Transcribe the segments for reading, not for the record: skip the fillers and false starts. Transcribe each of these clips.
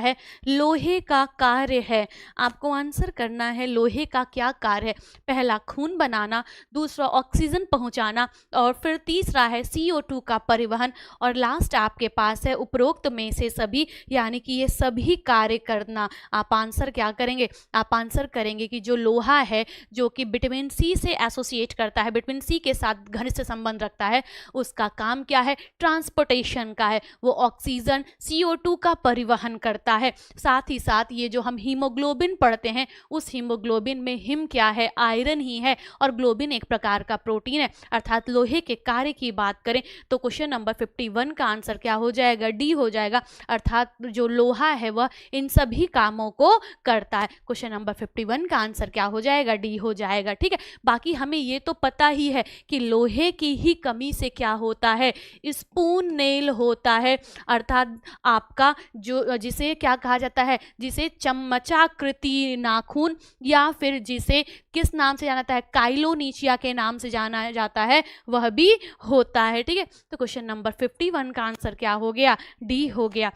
है, लोहे का कार्य है। आपको आंसर करना है लोहे का क्या कार्य है। पहला खून बनाना, दूसरा ऑक्सीजन पहुंचाना, और फिर तीसरा है CO2 का परिवहन, और लास्ट आपके पास है उपरोक्त में से सभी, यानी कि ये सभी कार्य करना। आप आंसर क्या करेंगे? आप आंसर करेंगे कि जो लोहा है जो कि विटामिन सी से एसोसिएट करता है, विटामिन सी के साथ घनिष्ठ संबंध रखता है, उसका काम क्या है? ट्रांसपोर्टेशन का है। वो ऑक्सीजन CO2 का परिवहन करता है। साथ ही साथ ये जो हम हीमोग्लोबिन पढ़ते हैं, उस हीमोग्लोबिन में हिम क्या है? आयरन ही है, और ग्लोबिन एक प्रकार का प्रोटीन है। अर्थात लोहे के कार्य की बात करें तो क्वेश्चन नंबर 51 का आंसर क्या हो जाएगा? डी हो जाएगा। अर्थात जो लोहा है वह इन सभी कामों को करता है। क्वेश्चन नंबर 51 का आंसर क्या हो जाएगा? डी हो जाएगा। ठीक है, बाकी हमें ये तो पता ही है कि लोहे की ही कमी से क्या होता है? स्पून नेल होता है। अर्थात आपका जो जिसे क्या कहा जाता है? जिसे चम्मचाकृति नाखून, या फिर जिसे किस नाम से जाना जाता है? काइलोनीचिया के नाम से जाना जाता है, वह भी होता है। ठीक है, तो क्वेश्चन नंबर 51 का आंसर क्या हो गया? डी हो गया।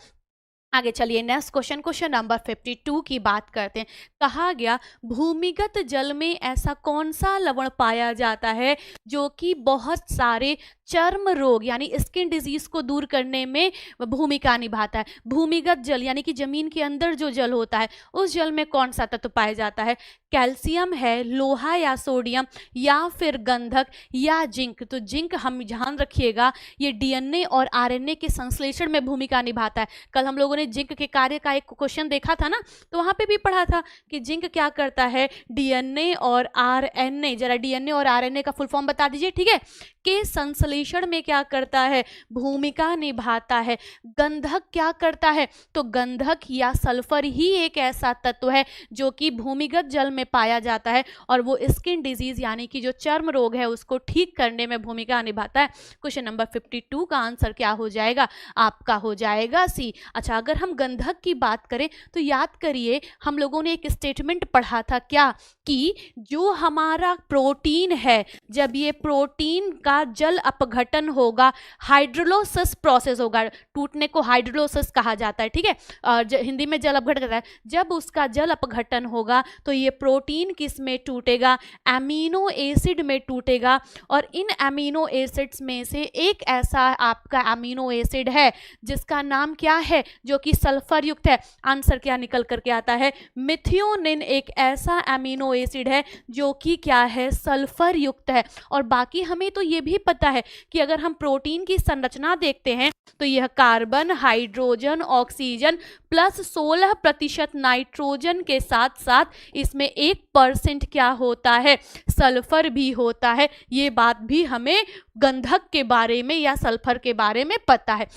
आगे चलिए नेक्स्ट क्वेश्चन, क्वेश्चन नंबर 52 की बात करते हैं। कहा गया भूमिगत जल में ऐसा कौन सा लवण पाया जाता है जो कि बहुत सारे चर्म रोग यानी स्किन डिजीज को दूर करने में भूमिका निभाता है। भूमिगत जल यानी कि जमीन के अंदर जो जल होता है, उस जल में कौन सा तत्व पाया जाता है? कैल्शियम है, लोहा या सोडियम, या फिर गंधक या जिंक। तो जिंक हम ध्यान रखिएगा, ये DNA और RNA के संश्लेषण में भूमिका निभाता है। कल हम लोगों ने जिंक के कार्य का एक क्वेश्चन देखा था ना, तो वहां पे भी पढ़ा था कि जिंक क्या करता है? DNA और RNA, जरा DNA और RNA का फुल फॉर्म बता दीजिए। ठीक है, के संश्लेषण में क्या करता है? भूमिका निभाता है। गंधक क्या करता है? तो गंधक या सल्फर ही एक ऐसा तत्व है जो कि भूमिगत जल में पाया जाता है, और वो स्किन डिजीज यानी कि जो चर्म रोग है उसको ठीक करने में भूमिका निभाता है। क्वेश्चन नंबर 52 का आंसर क्या हो जाएगा? आपका हो जाएगा सी। अच्छा, अगर हम गंधक की बात करें तो याद करिए हम लोगों ने एक स्टेटमेंट पढ़ा था क्या, कि जो हमारा प्रोटीन है, जब ये प्रोटीन का जल अपघटन होगा, हाइड्रोलोसिस प्रोसेस होगा, टूटने को हाइड्रोलोसिस कहा जाता है। ठीक है, और हिंदी में जल अपघटन कहता है। जब उसका जल अपघटन होगा तो ये प्रोटीन किस में टूटेगा? एमिनो एसिड में टूटेगा, और इन एमिनो एसिड्स में से एक ऐसा आपका एमिनो एसिड है जिसका नाम क्या है? जो कि सल्फर युक्त है। आंसर क्या निकल करके आता है? मिथियोनिन एक ऐसा एमिनो एसिड है जो कि क्या है? सल्फर युक्त है। और बाकी हमें तो ये भी पता है कि अगर हम प्रोटीन की संरचना देखते हैं तो यह carbon, hydrogen, oxygen plus 16% nitrogen के साथ साथ इसमें 1% क्या होता है? सल्फर भी होता है। ये बात भी हमें गंधक के बारे में या सल्फर के बारे में पता है।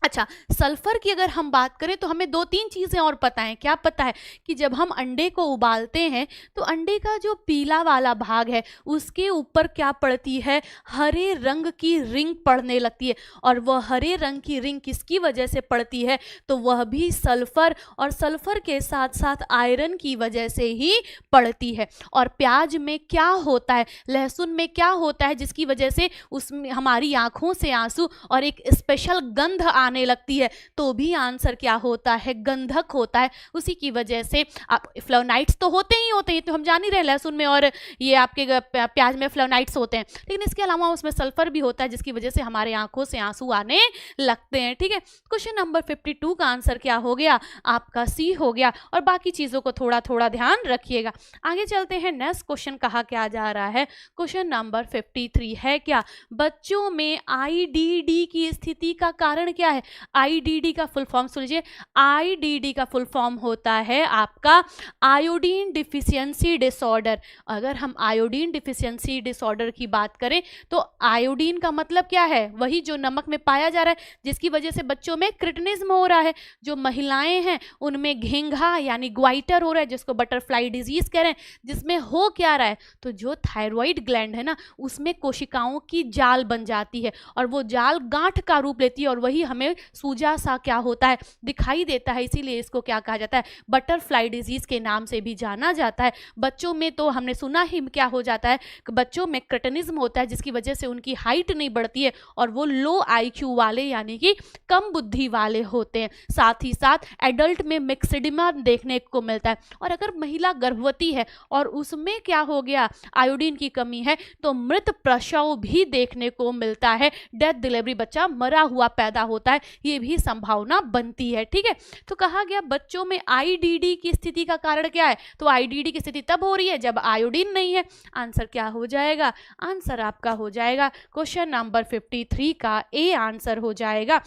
अच्छा, सल्फर की अगर हम बात करें तो हमें 2-3 चीज़ें और पता है। क्या पता है? कि जब हम अंडे को उबालते हैं तो अंडे का जो पीला वाला भाग है उसके ऊपर क्या पड़ती है? हरे रंग की रिंग पड़ने लगती है, और वह हरे रंग की रिंग किसकी वजह से पड़ती है? तो वह भी सल्फर, और सल्फर के साथ साथ आयरन की वजह से ही पड़ती है। और प्याज में क्या होता है? लहसुन में क्या होता है जिसकी वजह से उसमें हमारी आंखों से आंसू और एक स्पेशल गंध आने लगती है? तो भी आंसर क्या होता है? गंधक होता है। उसी की वजह से आप फ्लोनाइट्स तो होते ही होते हैं, तो हम जान ही रहे लहसुन में और ये आपके प्याज में फ्लोनाइट्स होते हैं, लेकिन इसके अलावा उसमें सल्फर भी होता है जिसकी वजह से हमारे आंखों से आंसू आने लगते हैं। ठीक है, क्वेश्चन नंबर 52 का आंसर क्या हो गया? आपका सी हो गया। और बाकी चीजों को थोड़ा थोड़ा ध्यान रखिएगा। आगे चलते हैं, नेक्स्ट क्वेश्चन कहा क्या जा रहा है? क्वेश्चन नंबर 53 है क्या? बच्चों में IDD की स्थिति का कारण क्या है? IDD का फुल फॉर्म सुन लीजिए। IDD का फुल फॉर्म होता है आपका आयोडीन डिफिशियंसी डिसऑर्डर। अगर हम आयोडीन डिफिशियंसी डिसऑर्डर की बात करें तो आयोडीन का मतलब क्या है? वही जो नमक में पाया जा रहा है जिसकी वजह से बच्चों में क्रिटिनिज्म हो रहा है। जो महिलाएं हैं उनमें घेंघा यानी ग्वाइटर हो रहा है, जिसको बटरफ्लाई डिजीज कह रहे हैं। जिसमें हो क्या रहा है? तो जो थायराइड ग्लैंड है ना, उसमें कोशिकाओं की जाल बन जाती है, और वो जाल गांठ का रूप लेती है, और वही हमें ये सूजा सा क्या होता है, दिखाई देता है, इसीलिए इसको क्या कहा जाता है, बटरफ्लाई डिजीज के नाम से भी जाना जाता है। बच्चों में तो हमने सुना ही क्या हो जाता है, बच्चों में क्रेटिनिज्म होता है जिसकी वजह से उनकी हाइट नहीं बढ़ती है और वो लो IQ वाले यानी कि कम बुद्धि वाले होते हैं। साथ ही साथ एडल्ट में मिक्सिडिमा देखने को मिलता है। और अगर महिला गर्भवती है और उसमें क्या हो गया, आयोडीन की कमी है, तो मृत प्रसव भी देखने को मिलता है, डेथ डिलीवरी, बच्चा मरा हुआ पैदा होता है, ये भी संभावना बनती है। ठीक है, तो कहा गया बच्चों में IDD की स्थिति का कारण क्या है, तो IDD की स्थिति तब हो रही है जब आयोडीन नहीं है। आंसर क्या हो जाएगा, आंसर आपका हो जाएगा क्वेश्चन नंबर 53 का ए आंसर हो जाएगा,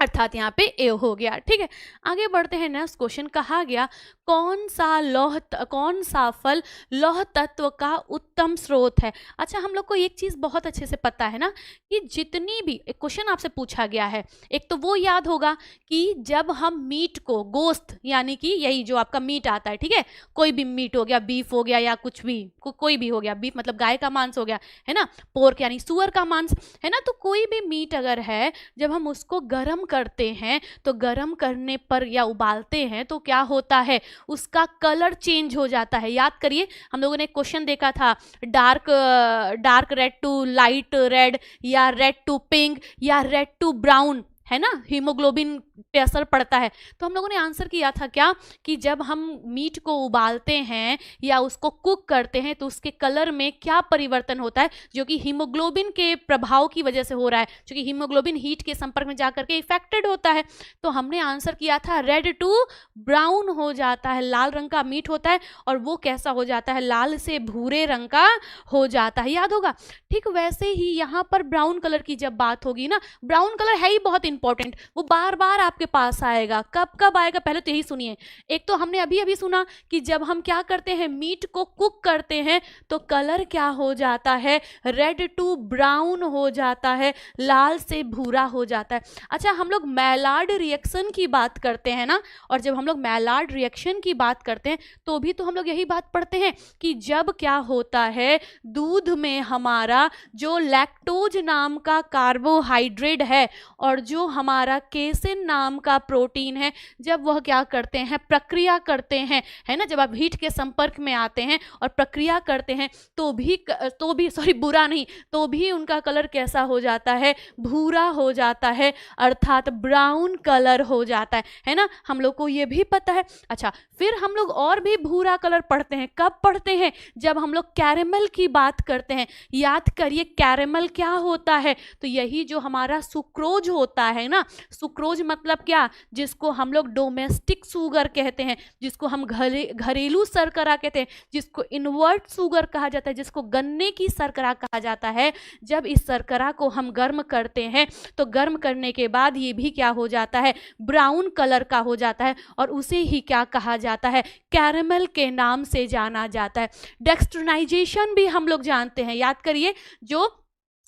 अर्थात यहाँ पे ए हो गया। ठीक है, आगे बढ़ते हैं। नेक्स्ट क्वेश्चन कहा गया कौन सा फल लौह तत्व का उत्तम स्रोत है। अच्छा, हम लोग को एक चीज बहुत अच्छे से पता है ना कि जितनी भी एक क्वेश्चन आपसे पूछा गया है, एक तो वो याद होगा कि जब हम मीट को, गोश्त यानी कि यही जो आपका मीट आता है, ठीक है, कोई भी मीट हो गया, बीफ हो गया या कुछ भी कोई भी हो गया, बीफ मतलब गाय का मांस हो गया है ना, पोर्क यानी सुअर का मांस है ना, तो कोई भी मीट अगर है, जब हम उसको गर्म करते हैं तो गर्म करने पर या उबालते हैं तो क्या होता है, उसका कलर चेंज हो जाता है। याद करिए, हम लोगों ने क्वेश्चन देखा था, dark red to light red या रेड टू पिंक या रेड टू ब्राउन, है ना, हीमोग्लोबिन पे असर पड़ता है। तो हम लोगों ने आंसर किया था क्या कि जब हम मीट को उबालते हैं या उसको कुक करते हैं तो उसके कलर में क्या परिवर्तन होता है, जो कि हीमोग्लोबिन के प्रभाव की वजह से हो रहा है, क्योंकि हीमोग्लोबिन हीट के संपर्क में जाकर के इफेक्टेड होता है। तो हमने आंसर किया था रेड टू ब्राउन हो जाता है, लाल रंग का मीट होता है और वो कैसा हो जाता है, लाल से भूरे रंग का हो जाता है, याद होगा। ठीक वैसे ही यहाँ पर ब्राउन कलर की जब बात होगी ना, ब्राउन कलर है ही बहुत इंपॉर्टेंट, वो बार बार आपके पास आएगा। कब कब आएगा, पहले तो यही सुनिए। एक तो हमने अभी अभी सुना कि जब हम क्या करते हैं, मीट को कुक करते हैं तो कलर क्या हो जाता है, रेड टू ब्राउन हो जाता है, लाल से भूरा हो जाता है। अच्छा, हम लोग मैलार्ड रिएक्शन की बात करते हैं ना, और जब हम लोग मैलार्ड रिएक्शन की बात करते हैं तो भी तो हम लोग यही बात पढ़ते हैं कि जब क्या होता है, दूध में हमारा जो लैक्टोज नाम का कार्बोहाइड्रेट है और जो हमारा केसिन नाम का प्रोटीन है, जब वह क्या करते हैं, प्रक्रिया करते हैं, है ना, जब आप हीट के संपर्क में आते हैं और प्रक्रिया करते हैं तो भी सॉरी बुरा नहीं, तो भी उनका कलर कैसा हो जाता है, भूरा हो जाता है, अर्थात ब्राउन कलर हो जाता है ना, हम लोग को ये भी पता है। अच्छा, फिर हम लोग और भी भूरा कलर पढ़ते हैं, कब पढ़ते हैं, जब हम लोग कैरेमल की बात करते हैं। याद करिए कैरेमल क्या होता है, तो यही जो हमारा सुक्रोज होता है ना, सुक्रोज मतलब क्या, जिसको हम लोग डोमेस्टिक शुगर कहते हैं, जिसको हम घरेलू शर्करा कहते हैं, जिसको इनवर्ट शुगर कहा जाता है, जिसको गन्ने की शर्करा कहा जाता है। जब इस शर्करा को हम गर्म करते हैं तो गर्म करने के बाद ये भी क्या हो जाता है, ब्राउन कलर का हो जाता है और उसे ही क्या कहा जाता है, कैरेमल के नाम से जाना जाता है। डेक्स्ट्रोनाइजेशन भी हम लोग जानते हैं, याद करिए, जो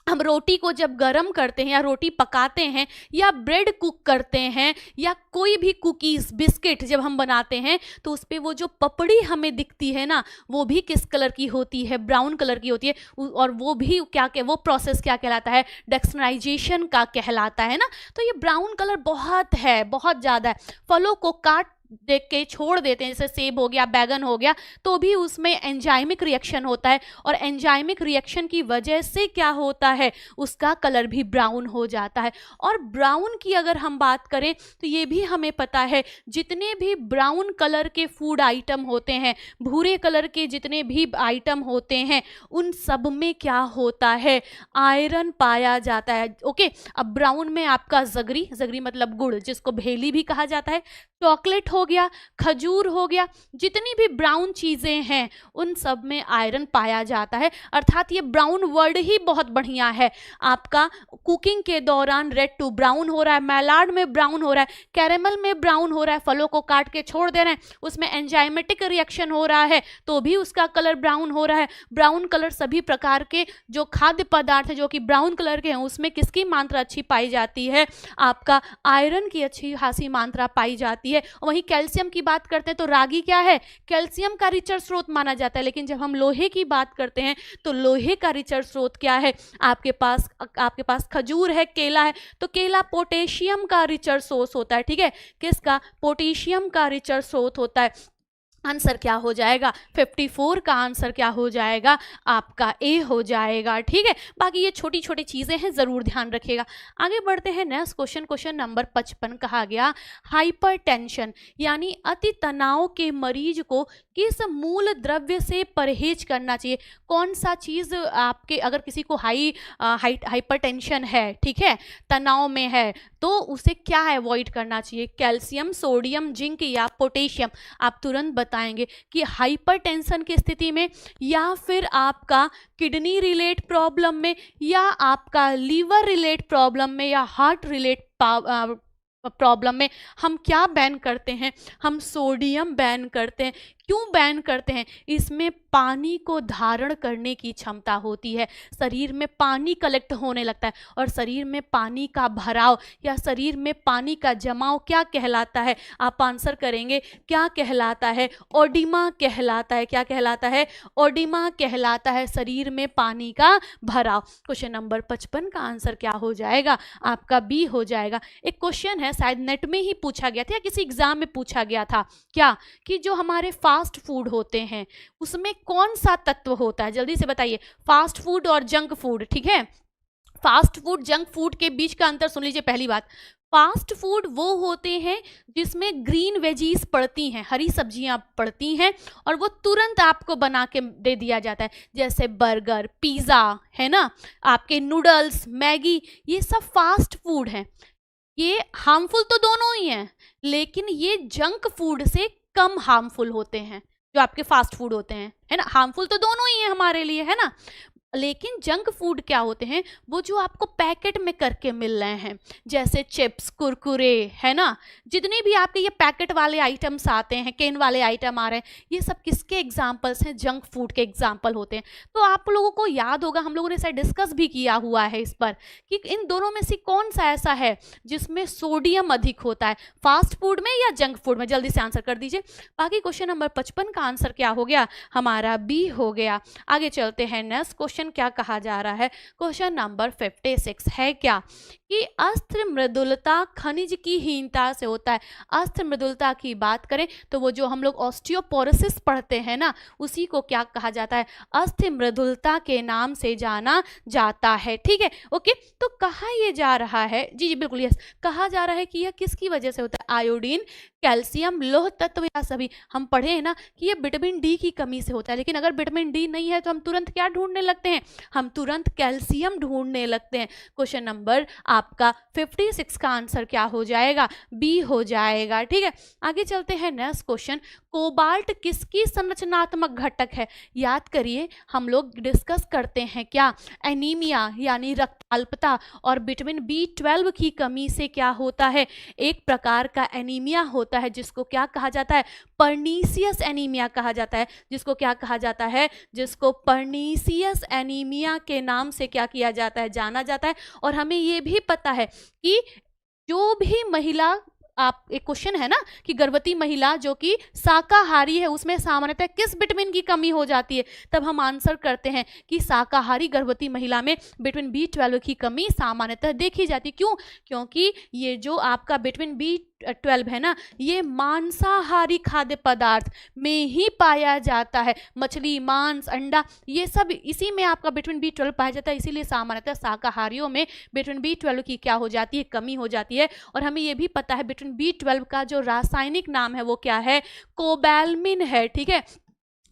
हम रोटी को जब गर्म करते हैं या रोटी पकाते हैं या ब्रेड कुक करते हैं या कोई भी कुकीज़ बिस्किट जब हम बनाते हैं तो उस पर वो जो पपड़ी हमें दिखती है ना, वो भी किस कलर की होती है, ब्राउन कलर की होती है, और वो भी वो प्रोसेस क्या कहलाता है, डेक्स्ट्रोनाइजेशन का कहलाता है ना। तो ये ब्राउन कलर बहुत है, बहुत ज़्यादा है। फलों को काट देख के छोड़ देते हैं, जैसे सेब हो गया, बैगन हो गया, तो भी उसमें एंजाइमिक रिएक्शन होता है और एंजाइमिक रिएक्शन की वजह से क्या होता है, उसका कलर भी ब्राउन हो जाता है। और ब्राउन की अगर हम बात करें तो ये भी हमें पता है, जितने भी ब्राउन कलर के फूड आइटम होते हैं, भूरे कलर के जितने भी आइटम होते हैं, उन सब में क्या होता है, आयरन पाया जाता है। ओके, अब ब्राउन में आपका जगरी मतलब गुड़, जिसको भेली भी कहा जाता है, चॉकलेट हो गया, खजूर हो गया, जितनी भी ब्राउन चीजें हैं उन सब में आयरन पाया जाता है। अर्थात ये ब्राउन वर्ड ही बहुत बढ़िया है, आपका कुकिंग के दौरान रेड टू ब्राउन हो रहा है, मैलार्ड में ब्राउन हो रहा है, कैरेमल में ब्राउन हो रहा है, फलों को काट के छोड़ दे रहे हैं, उसमें एंजाइमेटिक रिएक्शन हो रहा है तो भी उसका कलर ब्राउन हो रहा है। ब्राउन कलर सभी प्रकार के जो खाद्य पदार्थ है जो कि ब्राउन कलर के हैं, उसमें किसकी मात्रा अच्छी पाई जाती है, आपका आयरन की अच्छी खासी मात्रा पाई जाती है। वहीं कैल्शियम की बात करते हैं तो रागी क्या है, कैल्शियम का रिचर स्रोत माना जाता है। लेकिन जब हम लोहे की बात करते हैं तो लोहे का रिचर स्रोत क्या है, आपके पास खजूर है, केला है, तो केला पोटेशियम का रिचर सोर्स होता है। ठीक है, किसका, पोटेशियम का रिचर स्रोत होता है। आंसर क्या हो जाएगा, 54 का आंसर क्या हो जाएगा, आपका ए हो जाएगा। ठीक है, बाकी ये छोटी छोटी चीज़ें हैं, ज़रूर ध्यान रखिएगा। आगे बढ़ते हैं नेक्स्ट क्वेश्चन, क्वेश्चन नंबर 55 कहा गया हाइपरटेंशन यानी अति तनाव के मरीज को किस मूल द्रव्य से परहेज करना चाहिए। कौन सा चीज़ आपके, अगर किसी को हाइपरटेंशन है, ठीक है, तनाव में है, तो उसे क्या अवॉइड करना चाहिए, कैल्शियम, सोडियम, जिंक या पोटेशियम। आप तुरंत बताएंगे कि हाइपरटेंशन की स्थिति में, या फिर आपका किडनी रिलेट प्रॉब्लम में, या आपका लीवर रिलेट प्रॉब्लम में, या हार्ट रिलेट प्रॉब्लम में हम क्या बैन करते हैं, हम सोडियम बैन करते हैं। क्यों बैन करते हैं, इसमें पानी को धारण करने की क्षमता होती है, शरीर में पानी कलेक्ट होने लगता है, और शरीर में पानी का भराव या शरीर में पानी का जमाव क्या कहलाता है, आप आंसर करेंगे क्या कहलाता है, ओडिमा कहलाता है। क्या कहलाता है, ओडिमा कहलाता है, शरीर में पानी का भराव। क्वेश्चन नंबर 55 का आंसर क्या हो जाएगा, आपका बी हो जाएगा। एक क्वेश्चन है, शायद नेट में ही पूछा गया था या किसी एग्जाम में पूछा गया था, क्या कि जो हमारे फास्ट फूड होते हैं उसमें कौन सा तत्व होता है, जल्दी से बताइए। फास्ट फूड और जंक फूड, ठीक है, फास्ट फूड जंक फूड के बीच का अंतर सुन लीजिए। पहली बात, फास्ट फूड वो होते हैं जिसमें ग्रीन वेजीज पड़ती हैं, हरी सब्जियां पड़ती हैं, और वो तुरंत आपको बना के दे दिया जाता है, जैसे बर्गर, पिज़्ज़ा, है ना, आपके नूडल्स, मैगी, ये सब फास्ट फूड हैं। ये हार्मफुल तो दोनों ही हैं, लेकिन ये जंक फूड से कम हार्मफुल होते हैं जो आपके फास्ट फूड होते हैं, है ना। हार्मफुल तो दोनों ही हैं हमारे लिए, है ना, लेकिन जंक फूड क्या होते हैं, वो जो आपको पैकेट में करके मिल रहे हैं, जैसे चिप्स, कुरकुरे, है ना, जितने भी आपके ये पैकेट वाले आइटम्स आते हैं, केन वाले आइटम आ रहे हैं, ये सब किसके एग्जाम्पल्स हैं, जंक फूड के एग्जाम्पल होते हैं। तो आप लोगों को याद होगा, हम लोगों ने शायद डिस्कस भी किया हुआ है इस पर, कि इन दोनों में से कौन सा ऐसा है जिसमें सोडियम अधिक होता है, फास्ट फूड में या जंक फूड में। जल्दी से आंसर कर दीजिए। बाकी क्वेश्चन नंबर 55 का आंसर क्या हो गया, हमारा बी हो गया। आगे चलते हैं, नेक्स्ट क्वेश्चन क्या कहा जा रहा है, क्वेश्चन नंबर 56 है क्या कि अस्त्र मृदुलता खनिज की हीनता से होता है। अस्त्र मृदुलता की बात करें तो वो जो हम लोग ऑस्टियोपोरोसिस पढ़ते हैं ना, उसी को क्या कहा जाता है, अस्त्र मृदुलता के नाम से जाना जाता है। ठीक है, ओके, तो कहा यह जा रहा है, जी जी बिल्कुल यस, कहा जा रहा है कि यह किसकी वजह से होता है, आयोडीन, कैल्शियम, लौह तत्व या सभी। हम पढ़े हैं ना कि ये विटामिन डी की कमी से होता है, लेकिन अगर विटामिन डी नहीं है तो हम तुरंत क्या ढूंढने लगते हैं, हम तुरंत कैल्शियम ढूंढने लगते हैं। क्वेश्चन नंबर आपका 56 का आंसर क्या हो जाएगा, बी हो जाएगा। ठीक है, आगे चलते हैं, नेक्स्ट क्वेश्चन, कोबाल्ट किसकी संरचनात्मक घटक है। याद करिए, हम लोग डिस्कस करते हैं क्या, एनीमिया यानी रक्ताल्पता, और विटामिन B12 की कमी से क्या होता है, एक प्रकार का एनीमिया होता है जिसको क्या कहा जाता है, पर्नीसियस एनीमिया कहा जाता है, जिसको क्या कहा जाता है, जिसको पर्नीसियस एनीमिया के नाम से क्या किया जाता है, जाना जाता है। और हमें ये भी पता है कि जो भी महिला, आप एक क्वेश्चन है ना कि गर्भवती महिला जो कि शाकाहारी है उसमें सामान्यतः किस विटामिन की कमी हो जाती है, तब हम आंसर करते हैं कि शाकाहारी गर्भवती महिला में विटामिन B12 की कमी सामान्यतः देखी जाती है। क्यों, क्योंकि ये जो आपका विटामिन B12 है ना, ये मांसाहारी खाद्य पदार्थ में ही पाया जाता है, मछली, मांस, अंडा, ये सब इसी में आपका विटामिन B12 पाया जाता है, इसीलिए सामान्यतः शाकाहारियों में विटामिन B12 की क्या हो जाती है, कमी हो जाती है। और हमें ये भी पता है विटामिन B12 का जो रासायनिक नाम है वो क्या है, कोबैल्मिन है। ठीक है,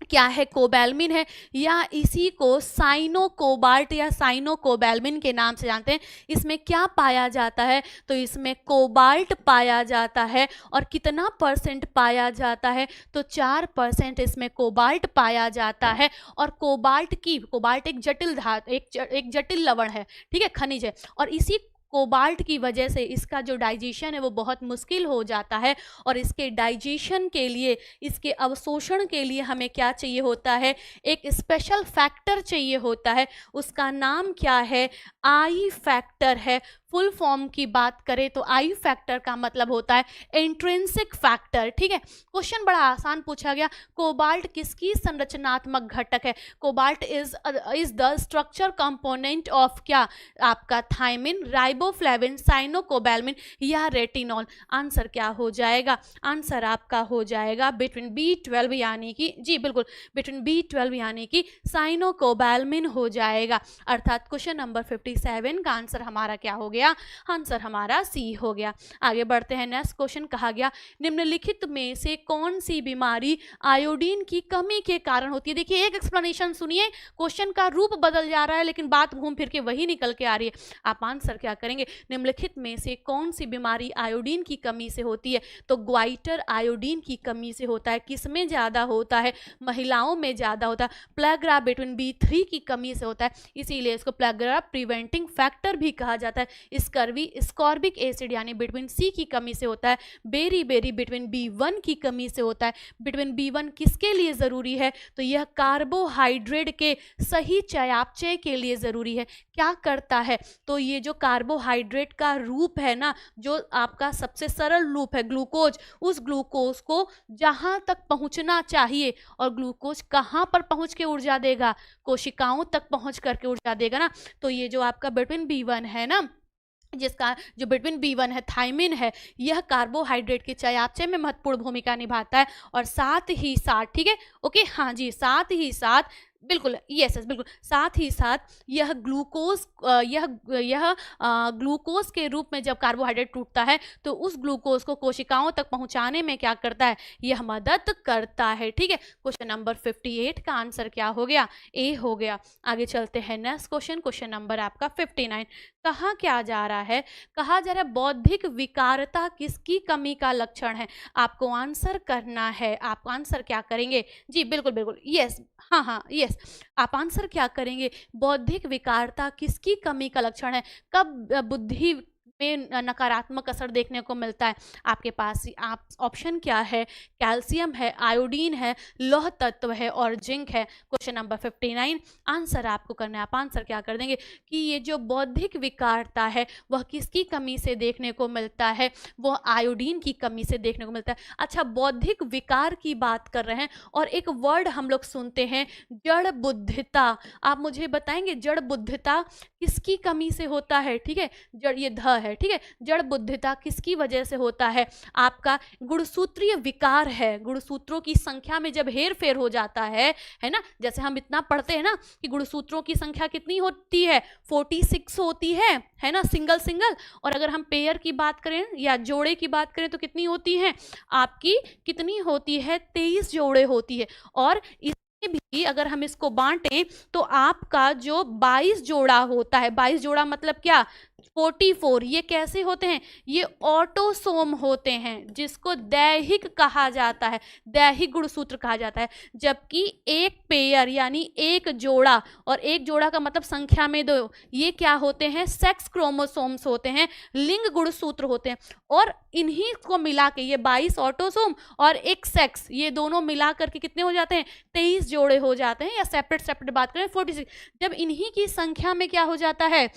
क्या है, कोबैल्मिन है, या इसी को साइनोकोबाल्ट या साइनोकोबैल्मिन के नाम से जानते हैं। इसमें क्या पाया जाता है, तो इसमें कोबाल्ट पाया जाता है, और कितना परसेंट पाया जाता है, तो 4% इसमें कोबाल्ट पाया जाता है। और कोबाल्ट एक जटिल धातु, एक जटिल लवण है, ठीक है, खनिज है, और इसी कोबाल्ट की वजह से इसका जो डाइजेशन है वो बहुत मुश्किल हो जाता है, और इसके डाइजेशन के लिए, इसके अवशोषण के लिए हमें क्या चाहिए होता है, एक स्पेशल फैक्टर चाहिए होता है, उसका नाम क्या है, आई फैक्टर है, फुल फॉर्म की बात करें तो आई फैक्टर का मतलब होता है इंट्रिंसिक फैक्टर, ठीक है। क्वेश्चन बड़ा आसान पूछा गया, कोबाल्ट किसकी संरचनात्मक घटक है? Cobalt is the structure component of क्या? आपका थायमिन, राइबोफ्लेविन, साइनोकोबैल्मिन या रेटिनॉल। आंसर क्या हो जाएगा? आंसर आपका हो जाएगा बिटवीन B12 यानी कि, जी बिल्कुल, बिटवीन B12 यानी कि साइनोकोबैल्मिन हो जाएगा। अर्थात क्वेश्चन नंबर 57 का आंसर हमारा क्या हो गया? आंसर हमारा सी हो गया। आगे बढ़ते हैं, नेक्स्ट क्वेश्चन कहा गया निम्नलिखित में से कौन सी बीमारी आयोडीन की कमी के कारण होती है? देखिए एक एक्सप्लेनेशन सुनिए, क्वेश्चन का रूप बदल जा रहा है लेकिन बात घूम फिर के वही निकल के आ रही है। आप आंसर क्या करेंगे? निम्नलिखित में से कौन सी बीमारी आयोडीन की कमी से होती है? तो ग्वाइटर आयोडीन की कमी से होता है। किसमें ज्यादा होता है? महिलाओं में ज्यादा होता है। प्लेग्रा बिटवीन B3 की कमी से होता है, इसीलिए इसको प्लेग्रा प्रिवेंटिंग फैक्टर भी कहा जाता है। स्कर्वी स्कॉर्बिक एसिड यानी बिटवीन C की कमी से होता है। बेरी बिटवीन B1 की कमी से होता है। बिटवीन B1 किसके लिए जरूरी है? तो यह कार्बोहाइड्रेट के सही चयापचय के लिए जरूरी है। क्या करता है? तो ये जो कार्बोहाइड्रेट का रूप है ना, जो आपका सबसे सरल रूप है ग्लूकोज, उस ग्लूकोज को जहां तक पहुंचना चाहिए, और ग्लूकोज कहां पर पहुंच के ऊर्जा देगा? कोशिकाओं तक पहुंच करके ऊर्जा देगा ना। तो ये जो आपका बिटवीन B1 है ना, जिसका जो बिटवीन B1 है, थायमिन है, यह कार्बोहाइड्रेट के चयापचय में महत्वपूर्ण भूमिका निभाता है। और साथ ही साथ, ठीक है, ओके, हाँ जी, साथ ही साथ, बिल्कुल, यस बिल्कुल, साथ ही साथ यह ग्लूकोज के रूप में जब कार्बोहाइड्रेट टूटता है तो उस ग्लूकोज को कोशिकाओं तक पहुंचाने में क्या करता है? यह मदद करता है, ठीक है। क्वेश्चन नंबर 58 का आंसर क्या हो गया? ए हो गया। आगे चलते हैं, नेक्स्ट क्वेश्चन, क्वेश्चन नंबर आपका 59। कहा क्या जा रहा है? कहा जा रहा है बौद्धिक विकारता किसकी कमी का लक्षण है? आपको आंसर करना है। आप आंसर क्या करेंगे? जी बिल्कुल बिल्कुल, यस, हाँ यस, आप आंसर क्या करेंगे? बौद्धिक विकारता किसकी कमी का लक्षण है? कब बुद्धि में नकारात्मक असर देखने को मिलता है? आपके पास आप ऑप्शन क्या है? कैल्शियम है, आयोडीन है, लौह तत्व है और जिंक है। क्वेश्चन नंबर 59 आंसर आपको करना है। आप आंसर क्या कर देंगे कि ये जो बौद्धिक विकारता है वह किसकी कमी से देखने को मिलता है? वह आयोडीन की कमी से देखने को मिलता है। अच्छा, बौद्धिक विकार की बात कर रहे हैं और एक वर्ड हम लोग सुनते हैं, जड़ बुद्धिता। आप मुझे बताएंगे जड़ बुद्धिता किसकी कमी से होता है? ठीक है, जड़, ये ध है, ठीक है, जड़ बुद्धिता किसकी वजह से होता है? आपका गुणसूत्रीय विकार है। गुणसूत्रों की संख्या में जब हेर फेर हो जाता है ना, जैसे हम इतना पढ़ते हैं ना कि गुणसूत्रों की संख्या कितनी होती है? 46 होती है ना, सिंगल सिंगल। और अगर हम पेयर की बात करें या जोड़े की बात करें तो कितनी होती है? आपकी कितनी होती है? 23 जोड़े होती है। और भी अगर हम इसको बांटें तो आपका जो 22 जोड़ा होता है, 22 जोड़ा मतलब क्या? 44। ये कैसे होते हैं? ये ऑटोसोम होते हैं, जिसको दैहिक कहा जाता है, दैहिक गुणसूत्र कहा जाता है। जबकि एक पेयर यानी एक जोड़ा, और एक जोड़ा का मतलब संख्या में 2, ये क्या होते हैं? सेक्स क्रोमोसोम्स होते हैं, लिंग गुणसूत्र होते हैं। और इन्हीं को मिला के ये 22 ऑटोसोम और एक सेक्स, ये दोनों मिला करके कितने हो जाते हैं? 23 जोड़े हो जाते हैं। या सेपरेट बात करें 46। जब इन्हीं की संख्या में क्या हो जाता है?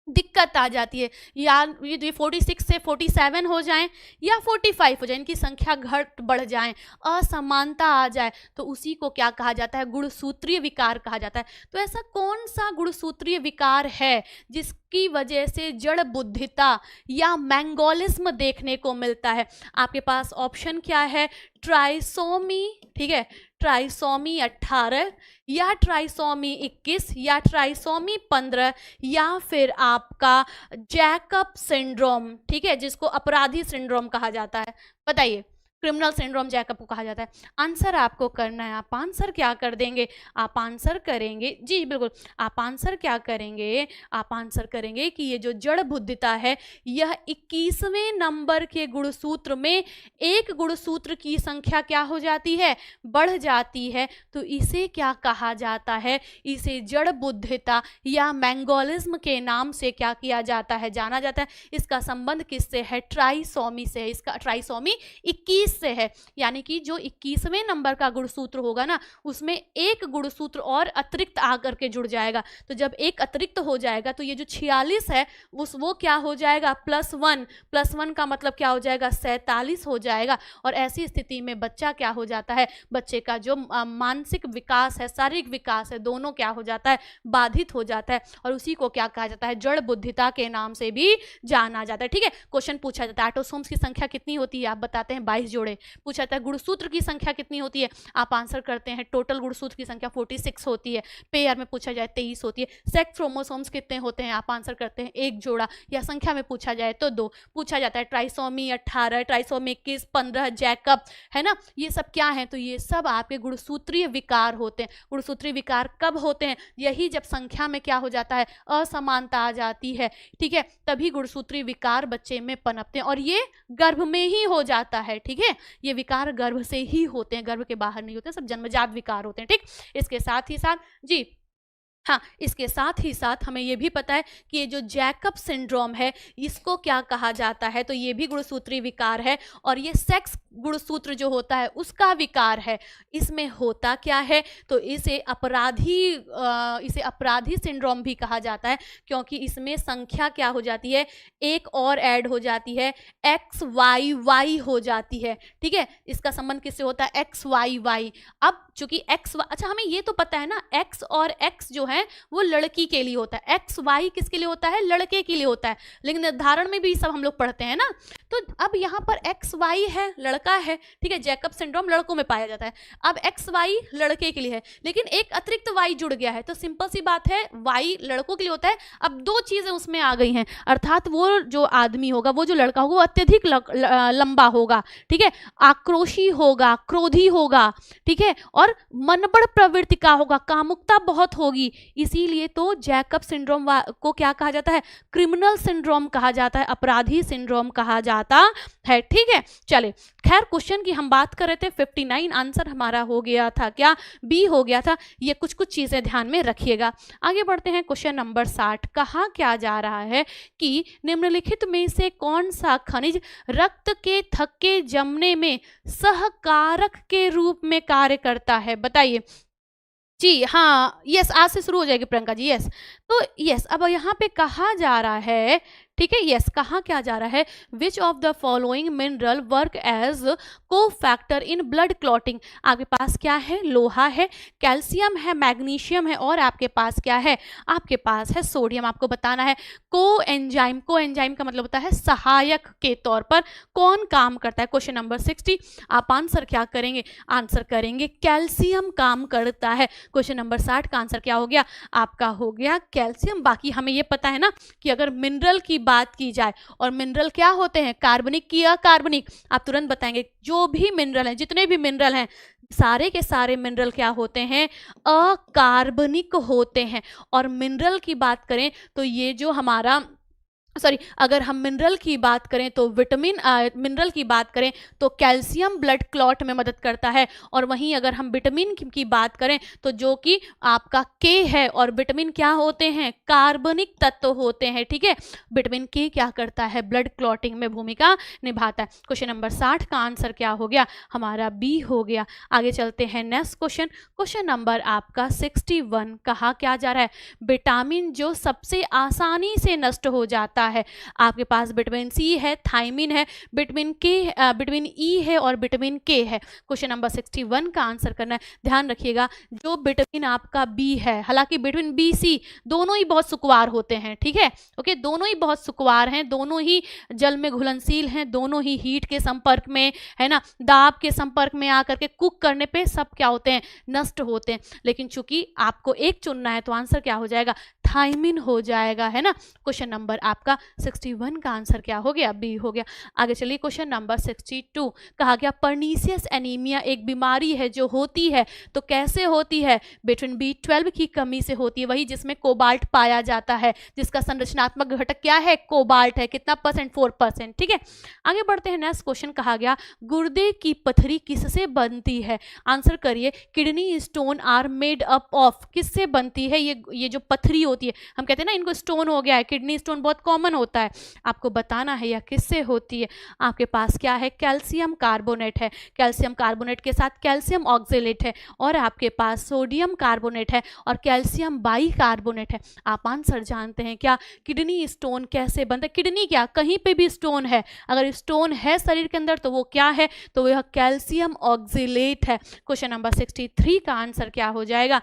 दिक्कत आ जाती है, या ये 46 से 47 हो जाएं या 45 हो जाए, इनकी संख्या घट बढ़ जाए, असमानता आ जाए, तो उसी को क्या कहा जाता है? गुणसूत्रीय विकार कहा जाता है। तो ऐसा कौन सा गुणसूत्रीय विकार है जिसकी वजह से जड़ बुद्धिता या मैंगोलिज्म देखने को मिलता है? आपके पास ऑप्शन क्या है? ट्राइसोमी, ठीक है, ट्राइसोमी 18 या ट्राइसोमी 21 या ट्राइसोमी 15 या फिर आपका जैकब सिंड्रोम, ठीक है, जिसको अपराधी सिंड्रोम कहा जाता है। बताइए, क्रिमिनल सिंड्रोम जैकब को कहा जाता है। आंसर आपको करना है। आप आंसर क्या कर देंगे? आप आंसर करेंगे, जी बिल्कुल, आप आंसर क्या करेंगे? आप आंसर करेंगे कि ये जो जड़ बुद्धिता है यह 21वें नंबर के गुणसूत्र में एक गुणसूत्र की संख्या क्या हो जाती है? बढ़ जाती है। तो इसे क्या कहा जाता है? इसे जड़ बुद्धिता या मैंगोलिज्म के नाम से क्या किया जाता है? जाना जाता है। इसका संबंध किससे है? ट्राइसोमी से। इसका ट्राइसोमी 21 21 से है, यानी कि जो 21वें नंबर का गुणसूत्र होगा ना, उसमें एक गुणसूत्र और अतिरिक्त आकर के जुड़ जाएगा। तो जब एक अतिरिक्त हो जाएगा तो ये जो 46 है वो क्या हो जाएगा, +1, +1 का मतलब क्या हो जाएगा, 47 हो जाएगा। और ऐसी स्थिति में बच्चा क्या हो जाता है, बच्चे का जो मानसिक विकास है, शारीरिक विकास है, दोनों क्या हो जाता है, बाधित हो जाता है। और उसी को क्या कहा जाता है, जड़ बुद्धिता के नाम से भी जाना जाता है। ठीक है, क्वेश्चन पूछा जाता है ऑटोसोम्स की संख्या कितनी होती है, आप बताते हैं 22 जोड़े। पूछा जाता है गुणसूत्र की संख्या कितनी होती है, आप आंसर करते हैं टोटल गुणसूत्र की संख्या 46 होती है। पेयर में पूछा जाए 23 होती है। सेक्स क्रोमोसोम्स कितने होते हैं, आप आंसर करते हैं 1 जोड़ा, या संख्या में पूछा जाए तो 2। पूछा जाता है ट्राइसोमी 18, ट्राइसोमी 21, 15, जैकब, है ना, ये सब क्या है, तो ये सब आपके गुणसूत्रीय विकार होते हैं। गुणसूत्रीय विकार कब होते हैं, यही जब संख्या में क्या हो जाता है, असमानता आ जाती है। ठीक है, तभी गुणसूत्रीय विकार बच्चे में पनपते हैं, और ये गर्भ में ही हो जाता है। ठीक है, ये विकार गर्भ से ही होते हैं, गर्भ के बाहर नहीं होते, सब जन्मजात विकार होते हैं। ठीक, इसके साथ ही साथ जी हाँ, इसके साथ ही साथ हमें ये भी पता है कि ये जो जैकब सिंड्रोम है, इसको क्या कहा जाता है, तो ये भी गुणसूत्रीय विकार है, और ये सेक्स गुणसूत्र जो होता है उसका विकार है। इसमें होता क्या है, तो इसे अपराधी सिंड्रोम भी कहा जाता है, क्योंकि इसमें संख्या क्या हो जाती है, एक और ऐड हो जाती है, XYY हो जाती है। ठीक है, इसका संबंध किससे होता है, XYY। अब चूंकि X, अच्छा हमें ये तो पता है ना, X और X जो है वो लड़की के लिए होता है, XY किसके लिए होता है, लड़के के लिए होता है, लेकिन निर्धारण में भी सब हम लोग पढ़ते हैं ना। तो अब यहाँ पर XY है, लड़का है। ठीक है, जैकब सिंड्रोम लड़कों में पाया जाता है। अब XY लड़के के लिए है, लेकिन एक अतिरिक्त Y जुड़ गया है, तो सिंपल सी बात है, Y लड़कों के लिए होता है। अब 2 चीजें उसमें आ गई हैं, अर्थात वो जो आदमी होगा, वो जो लड़का होगा, वो अत्यधिक लंबा होगा। ठीक है, आक्रोशी होगा, क्रोधी होगा। ठीक है, और मनबड़ प्रवृत्ति का होगा, कामुकता बहुत होगी। इसीलिए तो जैकब सिंड्रोम को क्या कहा जाता है, क्रिमिनल सिंड्रोम कहा जाता है, अपराधी सिंड्रोम कहा जाता है। ठीक है, चले, खैर क्वेश्चन की हम बात कर रहे थे, 59 आंसर हमारा हो गया था, क्या बी हो गया था। ये कुछ चीजें ध्यान में रखिएगा। आगे बढ़ते हैं, क्वेश्चन नंबर 60। कहा क्या जा रहा है कि निम्नलिखित में से कौन सा खनिज रक्त के थक्के जमने में सहकारक के रूप में कार्य करता है, बताइए जी। हाँ, यस, आज से शुरू हो जाएगी प्रियंका जी, यस। तो यस, अब यहाँ पे कहा जा रहा है, ठीक है, यस, कहा क्या जा रहा है, which of the following mineral work as cofactor in blood clotting. आपके पास क्या है, लोहा है, कैल्शियम है, मैग्नीशियम है, और आपके पास क्या है, आपके पास है सोडियम। आपको बताना है को एंजाइम का मतलब होता है सहायक के तौर पर कौन काम करता है। क्वेश्चन नंबर 60, आप आंसर क्या करेंगे, आंसर करेंगे कैल्शियम काम करता है। क्वेश्चन नंबर 60 का आंसर क्या हो गया, आपका हो गया कैल्शियम। बाकी हमें ये पता है ना कि अगर मिनरल की बात की जाए, और मिनरल क्या होते हैं, कार्बनिक की अकार्बनिक, आप तुरंत बताएंगे। जो भी मिनरल हैं, जितने भी मिनरल हैं, सारे के सारे मिनरल क्या होते हैं, अकार्बनिक होते हैं। और मिनरल की बात करें तो ये जो हमारा अगर हम मिनरल की बात करें तो मिनरल की बात करें तो कैल्शियम ब्लड क्लॉट में मदद करता है। और वहीं अगर हम विटामिन की बात करें तो जो कि आपका के है, और विटामिन क्या होते हैं, कार्बनिक तत्व होते हैं। ठीक है, विटामिन के क्या करता है, ब्लड क्लॉटिंग में भूमिका निभाता है। क्वेश्चन नंबर 60 का आंसर क्या हो गया, हमारा बी हो गया। आगे चलते हैं नेक्स्ट क्वेश्चन, क्वेश्चन नंबर आपका 61। कहा क्या जा रहा है, विटामिन जो सबसे आसानी से नष्ट हो जाता है। आपके पास विटामिन सी है, थायमिन है, विटामिन ई है, और विटामिन के है। क्वेश्चन नंबर 61 का आंसर करना है। ध्यान रखिएगा, जो विटामिन आपका बी है, हालांकि विटामिन बी सी दोनों ही बहुत सुकुवार होते हैं। ठीक है, ओके, दोनों ही बहुत सुकुवार हैं, दोनों ही जल में घुलनशील हैं, दोनों ही हीट के संपर्क में, है ना, दाब के संपर्क में आकर के कुक करने पे सब क्या होते हैं, नष्ट होते हैं। लेकिन चूंकि आपको एक चुनना है तो आंसर क्या हो जाएगा, थायमिन हो जाएगा, है ना। क्वेश्चन नंबर आपका 61 का आंसर क्या हो गया, बी हो गया। आगे चलिए, क्वेश्चन नंबर 62। कहा गया पर्नीशियस एनीमिया एक बीमारी है जो होती है, तो कैसे होती है, विटामिन B12 की कमी से होती है, वही जिसमें कोबाल्ट पाया जाता है, जिसका संरचनात्मक घटक क्या है, कोबाल्ट है। कितना परसेंट, 4%। ठीक है, आगे बढ़ते हैं, नेक्स्ट क्वेश्चन। कहा गया गुर्दे की पथरी किससे बनती है, आंसर करिए। Kidney stone are made up of, किससे बनती है ये जो पथरी होती होती है? हम कहते हैं ना इनको स्टोन हो गया है, किडनी स्टोन बहुत कॉमन होता है। आपको बताना है यह किससे होती है। आपके पास क्या है? कैल्शियम कार्बोनेट है, कैल्शियम कार्बोनेट के साथ कैल्शियम ऑक्जेलेट है, और आपके पास सोडियम कार्बोनेट है और कैल्शियम बाइकार्बोनेट है। आप आंसर जानते हैं क्या? किडनी स्टोन कैसे बनता है? किडनी क्या, कहीं पे भी स्टोन है, अगर स्टोन है शरीर के अंदर तो वो क्या है? तो यह कैल्शियम ऑक्जेलेट है। क्वेश्चन नंबर 63 का आंसर क्या हो जाएगा?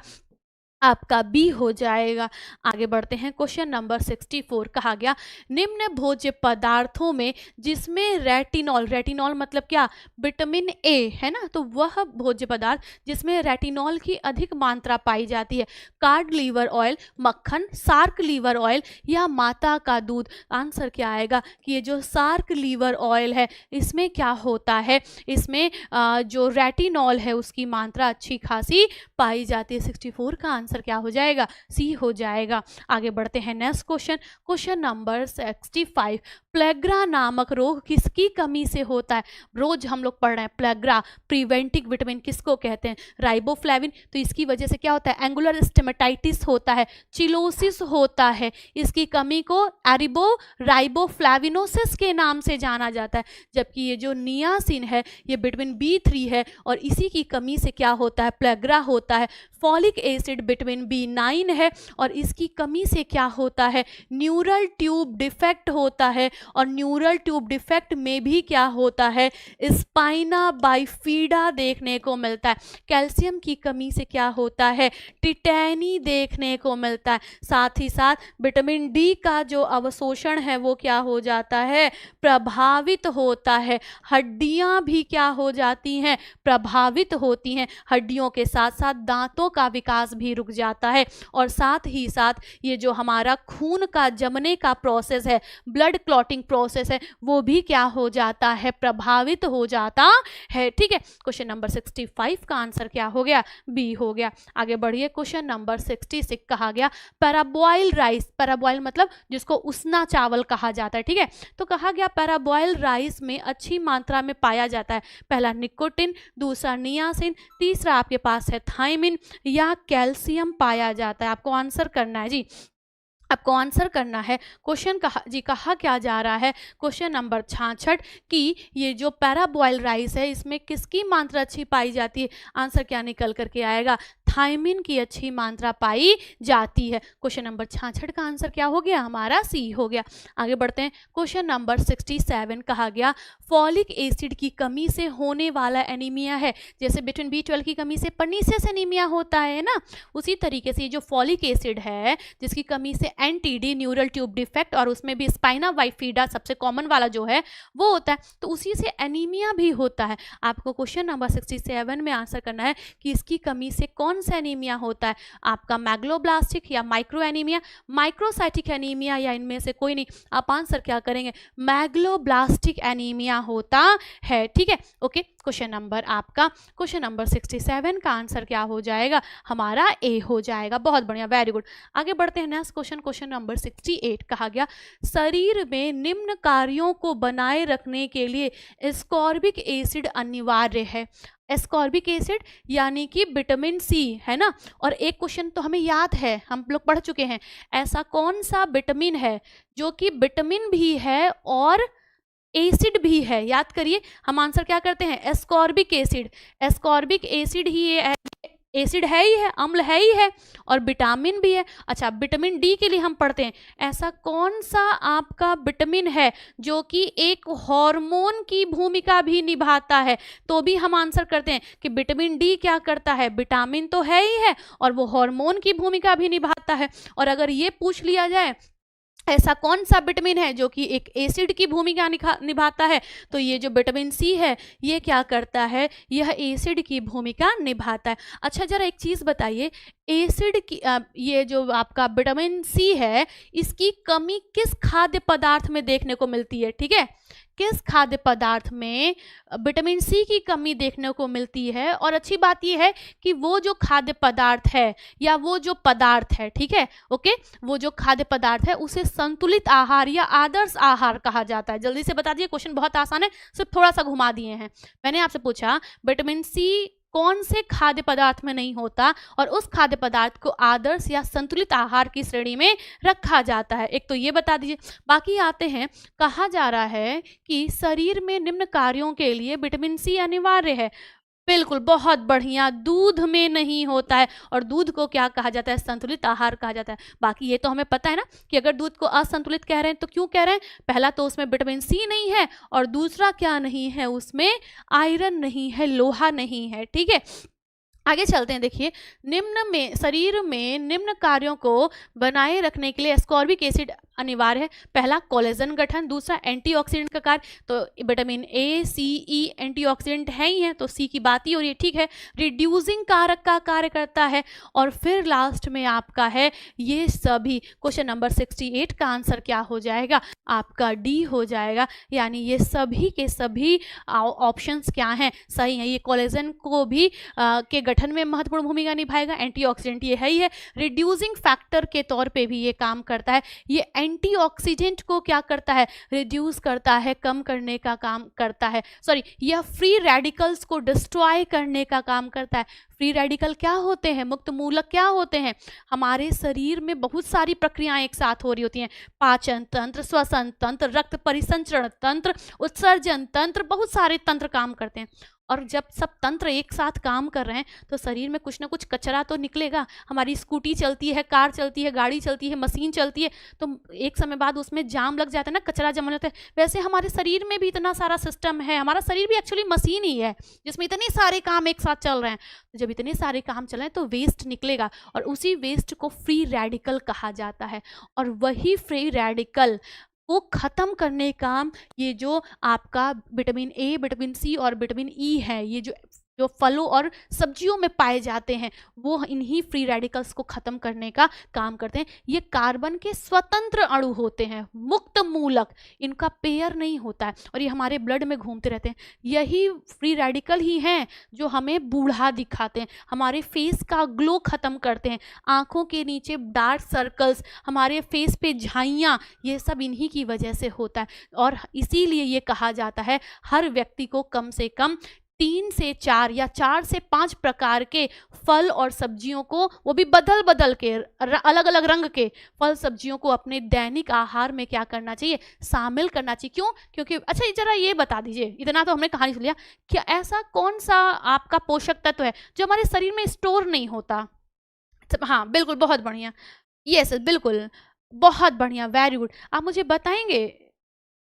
आपका बी हो जाएगा। आगे बढ़ते हैं, क्वेश्चन नंबर 64 कहा गया निम्न भोज्य पदार्थों में जिसमें रेटिनॉल, रेटिनॉल मतलब क्या? विटामिन ए है ना, तो वह भोज्य पदार्थ जिसमें रेटिनॉल की अधिक मात्रा पाई जाती है, कार्ड लीवर ऑयल, मक्खन, सार्क लीवर ऑयल या माता का दूध। आंसर क्या आएगा कि ये जो सार्क लीवर ऑयल है इसमें क्या होता है? इसमें जो रेटिनॉल है उसकी मात्रा अच्छी खासी पाई जाती है। 64 का आंसर क्या हो जाएगा? सी हो जाएगा। आगे बढ़ते हैं, next question, question number 65 pellagra नामक रोग किसकी कमी से होता है? रोज हम लोग पढ़ रहे हैं प्लेग्रा, प्रिवेंटिव विटामिन किसको कहते हैं? राइबोफ्लेविन। तो इसकी वजह से क्या होता है? एंगुलर स्टेमेटाइटिस होता है, चिलोसिस होता है। इसकी कमी को राइबोफ्लेविनोसिस के नाम से जाना जाता है। जबकि ये जो नियासिन है ये विटामिन B3 है और इसी की कमी से क्या होता है? प्लेग्रा होता है। फॉलिक एसिड विटामिन B9 है और इसकी कमी से क्या होता है? न्यूरल ट्यूब डिफेक्ट होता है, और न्यूरल ट्यूब डिफेक्ट में भी क्या होता है? स्पाइना बाइफिडा देखने को मिलता है। कैल्शियम की कमी से क्या होता है? टिटैनी देखने को मिलता है। साथ ही साथ विटामिन डी का जो अवशोषण है वो क्या हो जाता है? प्रभावित होता है। हड्डियां भी क्या हो जाती हैं? प्रभावित होती हैं। हड्डियों के साथ साथ दांतों का विकास भी रुक जाता है, और साथ ही साथ ये जो हमारा खून का जमने का प्रोसेस है, ब्लड क्लॉटिंग प्रोसेस है, वो भी क्या हो जाता है? प्रभावित हो जाता है। ठीक है, क्वेश्चन नंबर 65 का आंसर क्या हो गया? बी हो गया। आगे बढ़िए, क्वेश्चन नंबर 66 कहा गया पैराबॉइल राइस, पैराबॉइल मतलब जिसको उसना चावल कहा जाता है। ठीक है, तो कहा गया पैराबॉइल राइस में अच्छी मात्रा में पाया जाता है पहला निकोटिन, दूसरा नियासिन, तीसरा आपके पास है थायमिन या कैल्शियम पाया जाता है। आपको आंसर करना है जी, आपको आंसर करना है। क्वेश्चन कहा क्या जा रहा है? क्वेश्चन नंबर 66 कि ये जो पैराबॉइल राइस है इसमें किसकी मात्रा अच्छी पाई जाती है? आंसर क्या निकल करके आएगा? थायमिन की अच्छी मात्रा पाई जाती है। क्वेश्चन नंबर 66 का आंसर क्या हो गया? हमारा सी हो गया। आगे बढ़ते हैं, क्वेश्चन नंबर 67 कहा गया फॉलिक एसिड की कमी से होने वाला एनीमिया है। जैसे विटामिन B12 की कमी से पर्नीशियस एनीमिया होता है ना, उसी तरीके से ये जो फॉलिक एसिड है जिसकी कमी से NTD, न्यूरल ट्यूब डिफेक्ट, और उसमें भी स्पाइना बाइफिडा सबसे कॉमन वाला जो है वो होता है, तो उसी से एनीमिया भी होता है। आपको क्वेश्चन नंबर 67 में आंसर करना है कि इसकी कमी से कौन सा एनीमिया होता है? आपका मैग्लोब्लास्टिक या माइक्रो एनीमिया, माइक्रोसाइटिक एनीमिया, या इनमें से कोई नहीं। आप आंसर क्या करेंगे? मैग्लोब्लास्टिक एनीमिया होता है। ठीक है, ओके। क्वेश्चन नंबर आपका क्वेश्चन नंबर 67 का आंसर क्या हो जाएगा? हमारा ए हो जाएगा। बहुत बढ़िया, वेरी गुड। आगे बढ़ते हैं, नेक्स्ट क्वेश्चन, क्वेश्चन नंबर 68 कहा गया शरीर में निम्न कार्यों को बनाए रखने के लिए एस्कॉर्बिक एसिड अनिवार्य है। एस्कॉर्बिक एसिड यानी कि विटामिन सी है ना, और एक क्वेश्चन तो हमें याद है, हम लोग पढ़ चुके हैं, ऐसा कौन सा विटामिन है जो कि विटामिन भी है और एसिड भी है? याद करिए, हम आंसर क्या करते हैं? Ascorbic acid. एस्कॉर्बिक एसिड ही है, एसिड है ही है, अम्ल है ही है, और विटामिन भी है। अच्छा, विटामिन डी के लिए हम पढ़ते हैं ऐसा कौन सा आपका विटामिन है जो कि एक हार्मोन की भूमिका भी निभाता है? तो भी हम आंसर करते हैं कि विटामिन डी क्या करता है? विटामिन तो है ही है और वो हार्मोन की भूमिका भी निभाता है। और अगर ये पूछ लिया जाए ऐसा कौन सा विटामिन है जो कि एक एसिड की भूमिका निभाता है, तो ये जो विटामिन सी है ये क्या करता है? यह एसिड की भूमिका निभाता है। अच्छा, जरा एक चीज़ बताइए, एसिड की ये जो आपका विटामिन सी है इसकी कमी किस खाद्य पदार्थ में देखने को मिलती है? ठीक है, किस खाद्य पदार्थ में विटामिन सी की कमी देखने को मिलती है? और अच्छी बात यह है कि वो जो खाद्य पदार्थ है या वो जो पदार्थ है, ठीक है, ओके, वो जो खाद्य पदार्थ है उसे संतुलित आहार या आदर्श आहार कहा जाता है। जल्दी से बता दिए, क्वेश्चन बहुत आसान है, सिर्फ थोड़ा सा घुमा दिए हैं। मैंने आपसे पूछा विटामिन सी कौन से खाद्य पदार्थ में नहीं होता और उस खाद्य पदार्थ को आदर्श या संतुलित आहार की श्रेणी में रखा जाता है? एक तो ये बता दीजिए। बाकी आते हैं, कहा जा रहा है कि शरीर में निम्न कार्यों के लिए विटामिन सी अनिवार्य है। बिल्कुल, बहुत बढ़िया, दूध में नहीं होता है और दूध को क्या कहा जाता है? संतुलित आहार कहा जाता है। बाकी ये तो हमें पता है ना कि अगर दूध को असंतुलित कह रहे हैं तो क्यों कह रहे हैं? पहला तो उसमें विटामिन सी नहीं है और दूसरा क्या नहीं है? उसमें आयरन नहीं है, लोहा नहीं है। ठीक है, आगे चलते हैं। देखिए, निम्न में शरीर में निम्न कार्यों को बनाए रखने के लिए एस्कॉर्बिक एसिड अनिवार्य है। पहला, कोलेजन गठन, दूसरा एंटीऑक्सीडेंट का कार्य। तो vitamin A, C, E antioxidant है ही है, तो सी की बात ही हो रही है। ठीक है, रिड्यूसिंग कारक का कार्य करता है। और फिर लास्ट में आपका है ये सभी। क्वेश्चन नंबर 68 का आंसर क्या हो जाएगा? आपका डी हो जाएगा। यानी ये सभी के सभी ऑप्शंस क्या हैं? सही है। ये कोलेजन को भी के गठन में महत्वपूर्ण भूमिका निभाएगा। एंटीऑक्सीडेंट ये है ही है। रिड्यूसिंग फैक्टर के तौर पे भी ये काम करता है। ये एंटीऑक्सीडेंट को क्या करता है? रिड्यूस करता है, कम करने का काम करता है। सॉरी, यह फ्री रेडिकल्स को डिस्ट्रॉय करने का काम करता है। फ्री रेडिकल क्या होते हैं? मुक्त मूलक क्या होते हैं? हमारे शरीर में बहुत सारी प्रक्रियाएं एक साथ हो रही होती हैं। पाचन तंत्र, श्वसन तंत्र, रक्त परिसंचरण तंत्र, उत्सर्जन तंत्र, बहुत सारे तंत्र काम करते हैं। और जब सब तंत्र एक साथ काम कर रहे हैं तो शरीर में कुछ ना कुछ कचरा तो निकलेगा। हमारी स्कूटी चलती है, कार चलती है, गाड़ी चलती है, मशीन चलती है, तो एक समय बाद उसमें जाम लग जाता है ना, कचरा जमा जाता है। वैसे हमारे शरीर में भी इतना सारा सिस्टम है। हमारा शरीर भी एक्चुअली मशीन ही है जिसमें इतने सारे काम एक साथ चल रहे हैं। तो जब इतने सारे काम चल रहे हैं तो वेस्ट निकलेगा और उसी वेस्ट को फ्री रेडिकल कहा जाता है। और वही फ्री रेडिकल को ख़त्म करने का ये जो आपका विटामिन ए, विटामिन सी और विटामिन ई है, ये जो फलों और सब्जियों में पाए जाते हैं, वो इन्हीं फ्री रेडिकल्स को ख़त्म करने का काम करते हैं। ये कार्बन के स्वतंत्र अणु होते हैं, मुक्त मूलक, इनका पेयर नहीं होता है और ये हमारे ब्लड में घूमते रहते हैं। यही फ्री रेडिकल ही हैं जो हमें बूढ़ा दिखाते हैं, हमारे फेस का ग्लो ख़त्म करते हैं, आँखों के नीचे डार्क सर्कल्स, हमारे फेस पे झाइयाँ, ये सब इन्हीं की वजह से होता है। और इसीलिए ये कहा जाता है हर व्यक्ति को कम से कम 3 से 4 या 4 से 5 प्रकार के फल और सब्जियों को, वो भी बदल बदल के, अलग अलग रंग के फल सब्जियों को अपने दैनिक आहार में क्या करना चाहिए? शामिल करना चाहिए। क्यों? क्योंकि अच्छा जरा ये बता दीजिए, इतना तो हमने कहानी सुन लिया, क्या ऐसा कौन सा आपका पोषक तत्व है जो हमारे शरीर में स्टोर नहीं होता? हाँ बिल्कुल, बहुत बढ़िया, यस बिल्कुल, बहुत बढ़िया, वेरी गुड। आप मुझे बताएंगे?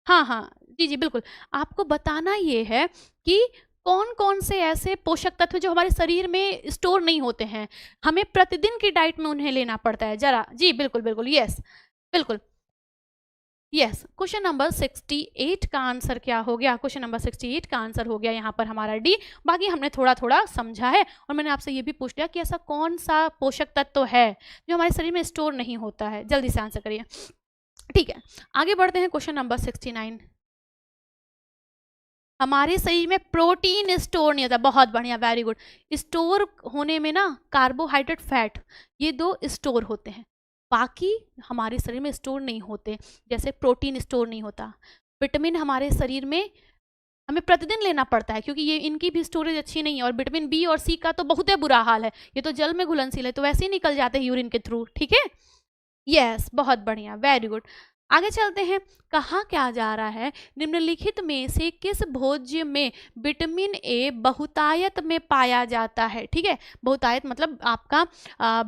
हाँ हाँ, जी जी बिल्कुल, आपको बताना ये है कि कौन कौन से ऐसे पोषक तत्व जो हमारे शरीर में स्टोर नहीं होते हैं, हमें प्रतिदिन की डाइट में उन्हें लेना पड़ता है। जरा जी बिल्कुल बिल्कुल, यस बिल्कुल, यस। क्वेश्चन नंबर 68 का आंसर क्या हो गया? क्वेश्चन नंबर 68 का आंसर हो गया यहाँ पर हमारा डी। बाकी हमने थोड़ा थोड़ा समझा है और मैंने आपसे ये भी पूछ लिया कि ऐसा कौन सा पोषक तत्व है जो हमारे शरीर में स्टोर नहीं होता है। जल्दी से आंसर करिए। ठीक है, आगे बढ़ते हैं। क्वेश्चन नंबर 69, हमारे शरीर में प्रोटीन स्टोर नहीं होता। बहुत बढ़िया, वेरी गुड। स्टोर होने में ना कार्बोहाइड्रेट, फैट, ये 2 स्टोर होते हैं, बाकी हमारे शरीर में स्टोर नहीं होते। जैसे प्रोटीन स्टोर नहीं होता, विटामिन हमारे शरीर में हमें प्रतिदिन लेना पड़ता है क्योंकि ये इनकी भी स्टोरेज अच्छी नहीं है। और विटामिन बी और सी का तो बहुत ही बुरा हाल है, ये तो जल में घुलनशील है, तो वैसे ही निकल जाते हैं यूरिन के थ्रू। ठीक है, यस, बहुत बढ़िया, वेरी गुड। आगे चलते हैं। कहा क्या जा रहा है? निम्नलिखित में से किस भोज्य में विटामिन ए बहुतायत में पाया जाता है? ठीक है, बहुतायत मतलब आपका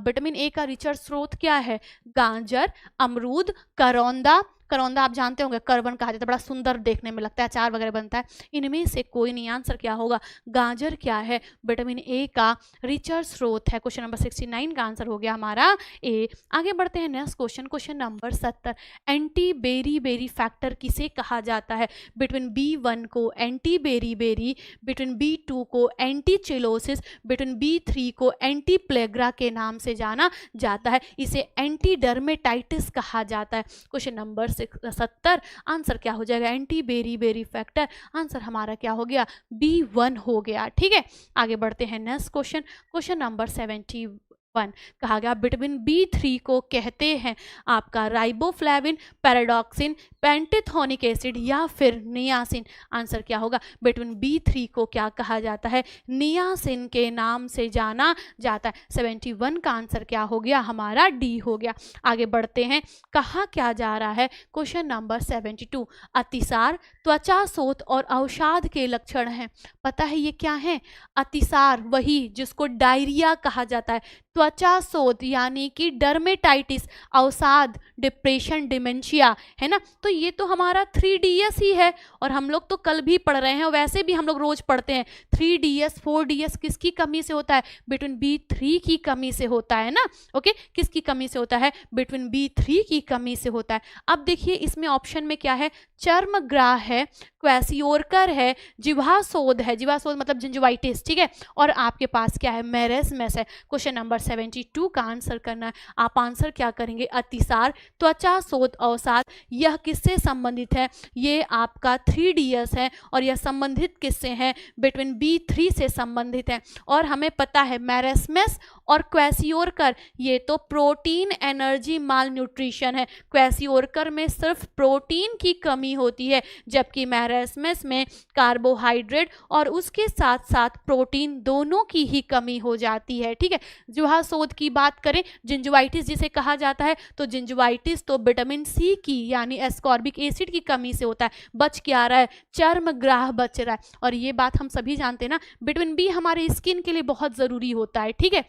विटामिन ए का रिचर स्रोत क्या है? गाजर, अमरूद, करौंदा। करौंदा आप जानते होंगे, करवन कहा जाता है, बड़ा सुंदर देखने में लगता है, अचार वगैरह बनता है। इनमें से कोई नहीं। आंसर क्या होगा? गाजर क्या है? विटामिन ए का रिचर स्रोत है। क्वेश्चन नंबर 69 का आंसर हो गया हमारा ए। आगे बढ़ते हैं next question, question number 70। Anti beri beri factor किसे कहा जाता है? विटामिन B1 को anti beri beri, vitamin B2 को एंटी चिलोसिस, विटामिन B3 को एंटी प्लेग्रा के नाम से जाना जाता है। इसे एंटी डर्मेटाइटिस कहा जाता है। क्वेश्चन नंबर 70, आंसर क्या हो जाएगा? Anti beri beri factor. Answer हमारा क्या हो गया? B1 हो गया। ठीक है, आगे बढ़ते हैं next question, question number 71। One. कहा गया विटामिन B3 को कहते हैं आपका राइबोफ्लेविन, पैराडॉक्सिन, पेंटेथोनिक एसिड या फिर नियासिन। आंसर क्या होगा? विटामिन B3 को क्या कहा जाता है? नियासिन के नाम से जाना जाता है। 71 का आंसर क्या हो गया? हमारा डी हो गया। आगे बढ़ते हैं, कहा क्या जा रहा है? Question number 72। अतिसार त्वचा शोथ और अवसाद के लक्षण हैं। पता है ये क्या है? अतिसार वही जिसको डायरिया कहा जाता है, त्वचा शोथ यानी कि डर्मेटाइटिस, अवसाद, डिप्रेशन, डिमेंशिया, है ना। तो ये तो हमारा 3DS ही है और हम लोग तो कल भी पढ़ रहे हैं और वैसे भी हम लोग रोज पढ़ते हैं। 3DS 4DS किसकी कमी से होता है? विटामिन B3 की कमी से होता है ना। ओके, किसकी कमी से होता है? विटामिन B3 की कमी से होता है। अब देखिए इसमें ऑप्शन में क्या है? चर्मग्राह है, क्वेसियोरकर है, जिह्वाशोथ है, जिह्वाशोथ मतलब जिंजिवाइटिस, ठीक है, और आपके पास क्या है? मेरेस्मस है। क्वेश्चन नंबर 72 का आंसर करना है। आप आंसर क्या करेंगे? अतिसार, त्वचा शोथ, अवसाद, यह किससे संबंधित है? ये आपका 3DS है और यह संबंधित किससे है? विटामिन B3 से संबंधित है। और हमें पता है मेरेस्मस और क्वेसियोरकर ये तो प्रोटीन एनर्जी माल न्यूट्रिशन है। क्वेसियोरकर में सिर्फ प्रोटीन की कमी होती है, जबकि मेरेस्मस में कार्बोहाइड्रेट और उसके साथ साथ प्रोटीन दोनों की ही कमी हो जाती है, ठीक है। जिह्वाशोथ की बात करें, जिंजिवाइटिस जिसे कहा जाता है, तो जिंजिवाइटिस तो विटामिन C की यानी एस्कॉर्बिक एसिड की कमी से होता है। बच क्या रहा है? चर्मग्राह बच रहा है। और ये बात हम सभी जानते हैं ना, विटामिन B हमारे स्किन के लिए बहुत जरूरी होता है, ठीक है।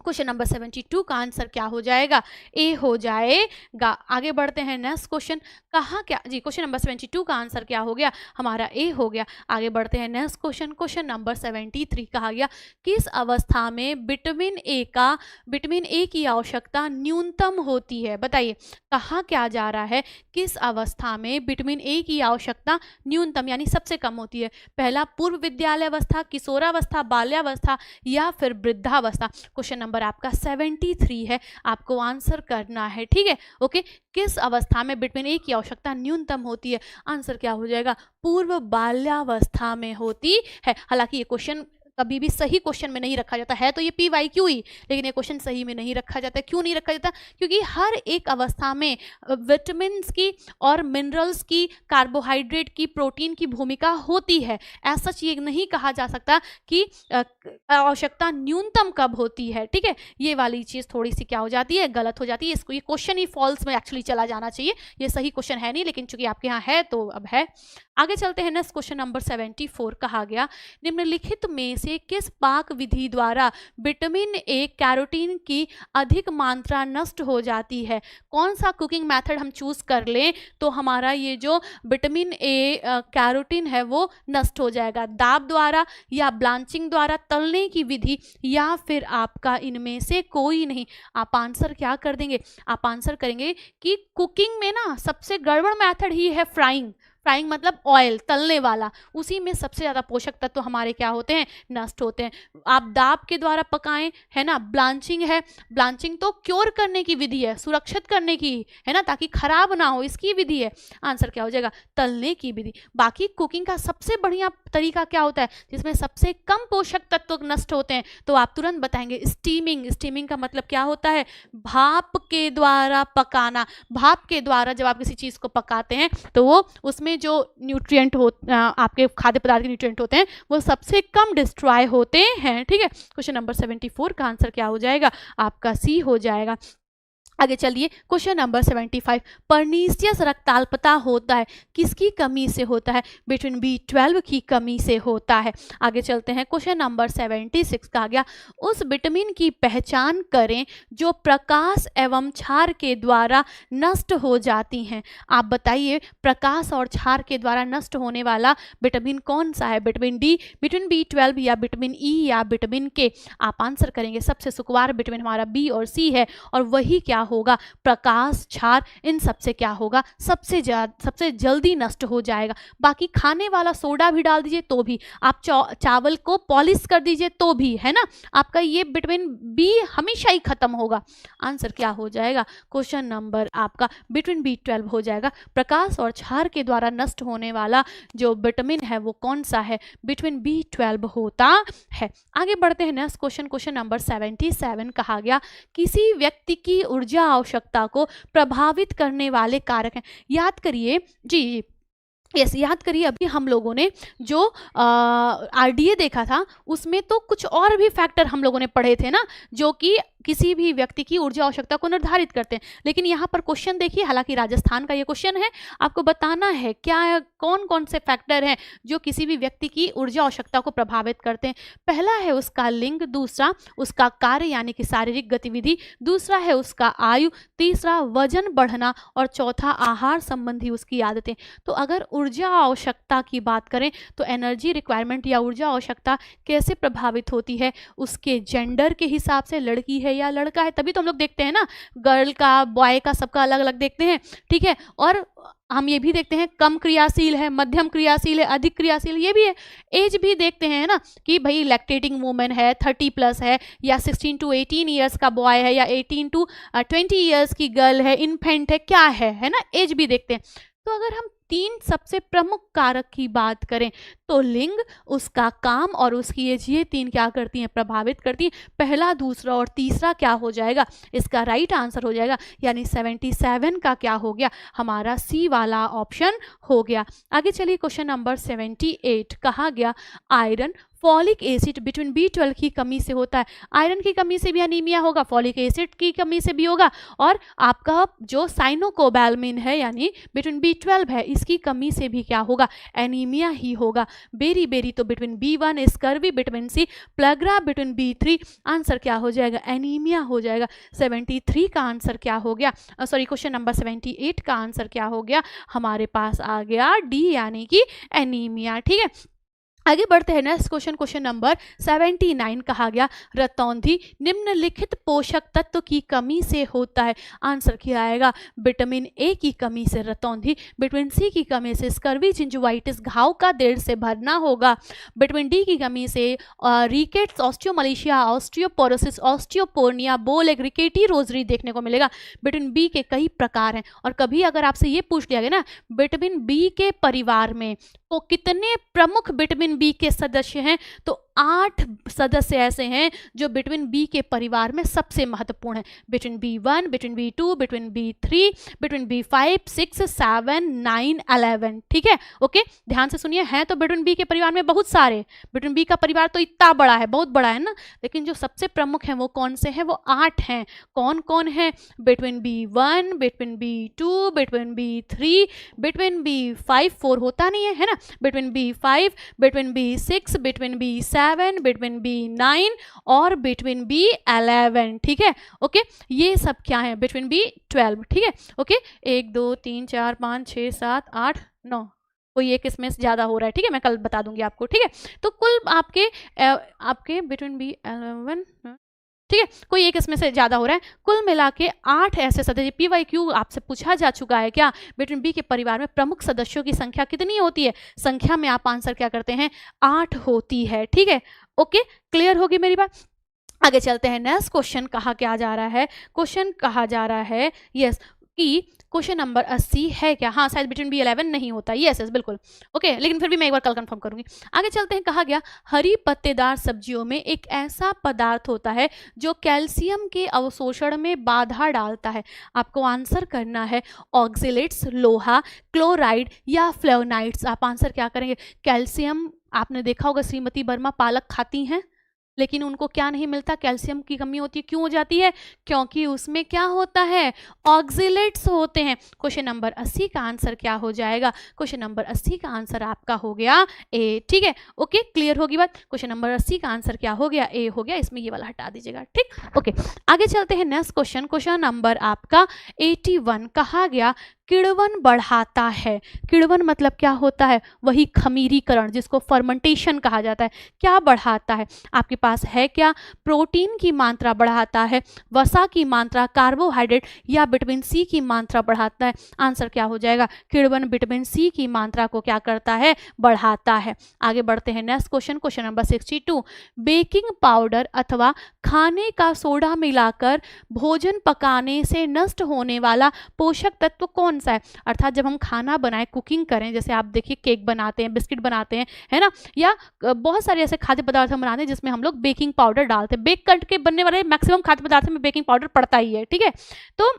क्वेश्चन नंबर 72 का आंसर क्या हो जाएगा? ए हो जाएगा। आगे बढ़ते हैं नेक्स्ट क्वेश्चन। कहा क्या जी? क्वेश्चन नंबर 72 का आंसर क्या हो गया? हमारा ए हो गया। आगे बढ़ते हैं नेक्स्ट क्वेश्चन। क्वेश्चन नंबर 73 कहा गया किस अवस्था में विटामिन ए की आवश्यकता न्यूनतम होती है? बताइए, कहा क्या जा रहा है? किस अवस्था में विटामिन ए की आवश्यकता न्यूनतम यानी सबसे कम होती है? पहला पूर्व विद्यालय अवस्था, किशोरावस्था, बाल्यावस्था या फिर वृद्धावस्था। क्वेश्चन नंबर आपका 73 है, आपको आंसर करना है, ठीक है। ओके, किस अवस्था में विटामिन ए की आवश्यकता न्यूनतम होती है? आंसर क्या हो जाएगा? पूर्व बाल्यावस्था में होती है। हालांकि ये क्वेश्चन कभी भी सही क्वेश्चन में नहीं रखा जाता है, तो ये PYQ ही, लेकिन ये क्वेश्चन सही में नहीं रखा जाता। क्यों नहीं रखा जाता? क्योंकि हर एक अवस्था में विटामिन की और मिनरल्स की, कार्बोहाइड्रेट की, प्रोटीन की भूमिका होती है। ऐसा ये नहीं कहा जा सकता कि आवश्यकता न्यूनतम कब होती है, ठीक है। ये वाली चीज़ थोड़ी सी क्या हो जाती है? गलत हो जाती है। इसको ये क्वेश्चन ही फॉल्स में एक्चुअली चला जाना चाहिए। ये सही क्वेश्चन है नहीं, लेकिन चूंकि आपके यहाँ है तो अब है। आगे चलते हैं नेक्स्ट क्वेश्चन नंबर 74। कहा गया निम्नलिखित में से किस पाक विधि द्वारा विटामिन ए कैरोटीन की अधिक मात्रा नष्ट हो जाती है? कौन सा कुकिंग मेथड हम चूज कर लें तो हमारा ये जो विटामिन ए कैरोटीन है वो नष्ट हो जाएगा? दाब द्वारा या ब्लांचिंग द्वारा, तलने की विधि या फिर आपका इनमें से कोई नहीं? आप आंसर क्या कर देंगे? आप आंसर करेंगे कि कुकिंग में ना सबसे गड़बड़ मेथड ही है फ्राइंग। फ्राइंग मतलब ऑयल, तलने वाला, उसी में सबसे ज़्यादा पोषक तत्व तो हमारे क्या होते हैं? नष्ट होते हैं। आप दाब के द्वारा पकाएं, है ना। ब्लांचिंग है, ब्लांचिंग तो क्योर करने की विधि है, सुरक्षित करने की, है ना, ताकि खराब ना हो, इसकी विधि है। आंसर क्या हो जाएगा? तलने की विधि। बाकी कुकिंग का सबसे बढ़िया तरीका क्या होता है जिसमें सबसे कम पोषक तत्व नष्ट होते हैं? तो आप तुरंत बताएंगे स्टीमिंग। स्टीमिंग का मतलब क्या होता है? भाप के द्वारा पकाना। भाप के द्वारा जब आप किसी चीज़ को पकाते हैं तो वो उसमें जो न्यूट्रिएंट हो, आपके खाद्य पदार्थ के न्यूट्रिएंट होते हैं वो सबसे कम डिस्ट्रॉय होते हैं, ठीक है। क्वेश्चन नंबर 74 का आंसर क्या हो जाएगा? आपका सी हो जाएगा। आगे चलिए क्वेश्चन नंबर 75। पर्नीशियस रक्ताल्पता होता है किसकी कमी से होता है? विटामिन B12 की कमी से होता है। आगे चलते हैं क्वेश्चन नंबर 76 का आ गया उस विटामिन की पहचान करें जो प्रकाश एवं क्षार के द्वारा नष्ट हो जाती हैं। आप बताइए प्रकाश और क्षार के द्वारा नष्ट होने वाला विटामिन कौन सा है? विटामिन D, विटामिन B12 या विटामिन E या विटामिन K? आप आंसर करेंगे। सबसे सुकुमार विटामिन हमारा B और C है और वही क्या होगा? प्रकाश, क्षार, इन सब से क्या होगा? सबसे जल्दी नष्ट हो जाएगा। बाकी खाने वाला सोडा भी डाल दीजिए तो भी, आप चावल को पॉलिश कर दीजिए तो भी, है ना, आपका ये विटामिन बी हमेशा ही खत्म होगा। आंसर क्या हो जाएगा? क्वेश्चन नंबर आपका विटामिन B12 हो जाएगा। प्रकाश और क्षार के द्वारा नष्ट होने वाला जो विटामिन है वो कौन सा है? विटामिन B12 होता है। आगे बढ़ते हैं नेक्स्ट क्वेश्चन, क्वेश्चन नंबर 77 कहा गया किसी व्यक्ति की ऊर्जा आवश्यकता को प्रभावित करने वाले कारक हैं। याद करिए जी, यस, याद करिए अभी हम लोगों ने जो RDA देखा था उसमें तो कुछ और भी फैक्टर हम लोगों ने पढ़े थे ना, जो कि किसी भी व्यक्ति की ऊर्जा आवश्यकता को निर्धारित करते हैं। लेकिन यहाँ पर क्वेश्चन देखिए, हालांकि राजस्थान का ये क्वेश्चन है, आपको बताना है क्या कौन कौन से फैक्टर हैं जो किसी भी व्यक्ति की ऊर्जा आवश्यकता को प्रभावित करते हैं। पहला है उसका लिंग, दूसरा उसका कार्य यानी कि शारीरिक गतिविधि, दूसरा है उसका आयु, तीसरा वजन बढ़ना और चौथा आहार संबंधी उसकी आदतें। तो अगर ऊर्जा आवश्यकता की बात करें तो एनर्जी रिक्वायरमेंट या ऊर्जा आवश्यकता कैसे प्रभावित होती है? उसके जेंडर के हिसाब से, लड़की है या लड़का है, तभी तो हम लोग देखते हैं ना, गर्ल का, बॉय का, सबका अलग अलग देखते हैं, ठीक है। और हम ये भी देखते हैं कम क्रियाशील है, मध्यम क्रियाशील है, अधिक क्रियाशील, ये भी है। एज भी देखते हैं ना कि भाई लैक्टेटिंग वुमेन है, 30+ है, या 16 to 18 ईयर्स का बॉय है, या 18 to 20 ईयर्स की गर्ल है, इन्फेंट है, क्या है ना, एज भी देखते हैं। तो अगर हम 3 सबसे प्रमुख कारक की बात करें तो लिंग, उसका काम और उसकी एज, ये 3 क्या करती हैं? प्रभावित करती हैं। पहला, दूसरा और तीसरा क्या हो जाएगा? इसका राइट आंसर हो जाएगा, यानी 77 का क्या हो गया? हमारा सी वाला ऑप्शन हो गया। आगे चलिए क्वेश्चन नंबर 78 कहा गया iron, folic acid vitamin B12 की कमी से होता है। आयरन की कमी से भी एनीमिया होगा, फॉलिक एसिड की कमी से भी होगा, और आपका जो साइनोकोबैल्मिन है यानी विटामिन B12 है, इसकी कमी से भी क्या होगा? एनीमिया ही होगा। बेरी बेरी तो vitamin B1, scurvy vitamin C, pellagra vitamin B3, answer क्या हो जाएगा? एनीमिया हो जाएगा। 73 का आंसर क्या हो गया? सॉरी, क्वेश्चन नंबर 78 का आंसर क्या हो गया? हमारे पास आ गया डी यानी कि एनीमिया, ठीक है। आगे बढ़ते हैं नेक्स्ट क्वेश्चन, क्वेश्चन नंबर 79 कहा गया रतौंधी निम्नलिखित पोषक तत्व की कमी से होता है। आंसर क्या आएगा? विटामिन ए की कमी से रतौंधी, विटामिन सी की कमी से स्कर्वी जिंजुवाइटिस, घाव का देर से भरना होगा, विटामिन डी की कमी से रिकेट्स, ऑस्टियोमलेशिया, ऑस्टियोपोरोसिस, ऑस्टियोपोर्निया, बोल एक रिकेटी रोजरी देखने को मिलेगा। विटामिन बी के कई प्रकार हैं, और कभी अगर आपसे ये पूछ लिया गया ना विटामिन बी के परिवार में तो कितने प्रमुख विटामिन बी के सदस्य हैं, तो 8 सदस्य ऐसे हैं जो विटामिन बी के परिवार में सबसे महत्वपूर्ण हैं। Vitamin B1, vitamin B2, vitamin B3, vitamin B5, 6, 7, 9, 11, ठीक है। ओके, ध्यान से सुनिए, हैं तो विटामिन बी के परिवार में बहुत सारे, विटामिन बी का परिवार तो इतना बड़ा है, बहुत बड़ा है ना, लेकिन जो सबसे प्रमुख हैं वो कौन से हैं? वो 8 हैं। कौन कौन है? Vitamin B1, vitamin B2, vitamin B3, vitamin B5, 4 होता नहीं है, है ना, vitamin B5, vitamin B6, vitamin B7, vitamin B9 और विटामिन B11, ठीक है। ओके, ये सब क्या है? विटामिन B12, ठीक है। ओके, 1 2 3 4 5 6 7 8 9, कोई एक इसमें ज़्यादा हो रहा है, ठीक है, मैं कल बता दूंगी आपको, ठीक है। तो कुल आपके विटामिन B11, ठीक है, कोई एक इसमें से ज़्यादा हो रहा है, कुल मिला के 8 ऐसे सदस्य। PYQ आपसे पूछा जा चुका है क्या? विटामिन बी के परिवार में प्रमुख सदस्यों की संख्या कितनी होती है? संख्या में आप आंसर क्या करते हैं? 8 होती है, ठीक है। ओके, क्लियर होगी मेरी बात? आगे चलते हैं, नेक्स्ट क्वेश्चन कहा क्या जा रहा है? क्वेश्चन कहा जा रहा है यस कि क्वेश्चन नंबर 80 है क्या? हाँ, शायद विटामिन B11 नहीं होता, यस यस बिल्कुल। ओके, लेकिन फिर भी मैं एक बार कल कंफर्म करूंगी। आगे चलते हैं, कहा गया हरी पत्तेदार सब्जियों में एक ऐसा पदार्थ होता है जो कैल्शियम के अवशोषण में बाधा डालता है। आपको आंसर करना है ऑक्जेलेट्स, लोहा, क्लोराइड या फ्लेवोनाइड्स। आप आंसर क्या करेंगे? कैल्शियम, आपने देखा होगा श्रीमती वर्मा पालक खाती हैं लेकिन उनको क्या नहीं मिलता? कैल्शियम की कमी होती है। क्यों हो जाती है? क्योंकि उसमें क्या होता है? ऑक्जेलेट्स होते हैं। क्वेश्चन नंबर 80 का आंसर क्या हो जाएगा? क्वेश्चन नंबर 80 का आंसर आपका हो गया ए, ठीक है। ओके, क्लियर होगी बात? क्वेश्चन नंबर 80 का आंसर क्या हो गया? ए हो गया। इसमें ये वाला हटा दीजिएगा, ठीक। ओके, आगे चलते हैं नेक्स्ट क्वेश्चन, क्वेश्चन नंबर आपका 81 कहा गया किण्वन बढ़ाता है। किण्वन मतलब क्या होता है? वही खमीरीकरण जिसको फर्मेंटेशन कहा जाता है। क्या बढ़ाता है? आपके पास है क्या? प्रोटीन की मात्रा बढ़ाता है, वसा की मात्रा, कार्बोहाइड्रेट या विटामिन सी की मात्रा बढ़ाता है? आंसर क्या हो जाएगा? किण्वन विटामिन सी की मात्रा को क्या करता है? बढ़ाता है। आगे बढ़ते हैं next question, question number 62। Baking powder अथवा खाने का सोडा मिलाकर भोजन पकाने से नष्ट होने वाला पोषक तत्व कौन सा है? अर्थात जब हम खाना बनाएं, कुकिंग करें, जैसे आप देखिए केक बनाते हैं, बिस्किट बनाते हैं, है ना, या बहुत सारे ऐसे खाद्य पदार्थ हम बनाते हैं जिसमें हम लोग बेकिंग पाउडर डालते हैं। बेक करके बनने वाले मैक्सिमम खाद्य पदार्थ में बेकिंग पाउडर पड़ता ही है, ठीक है। तो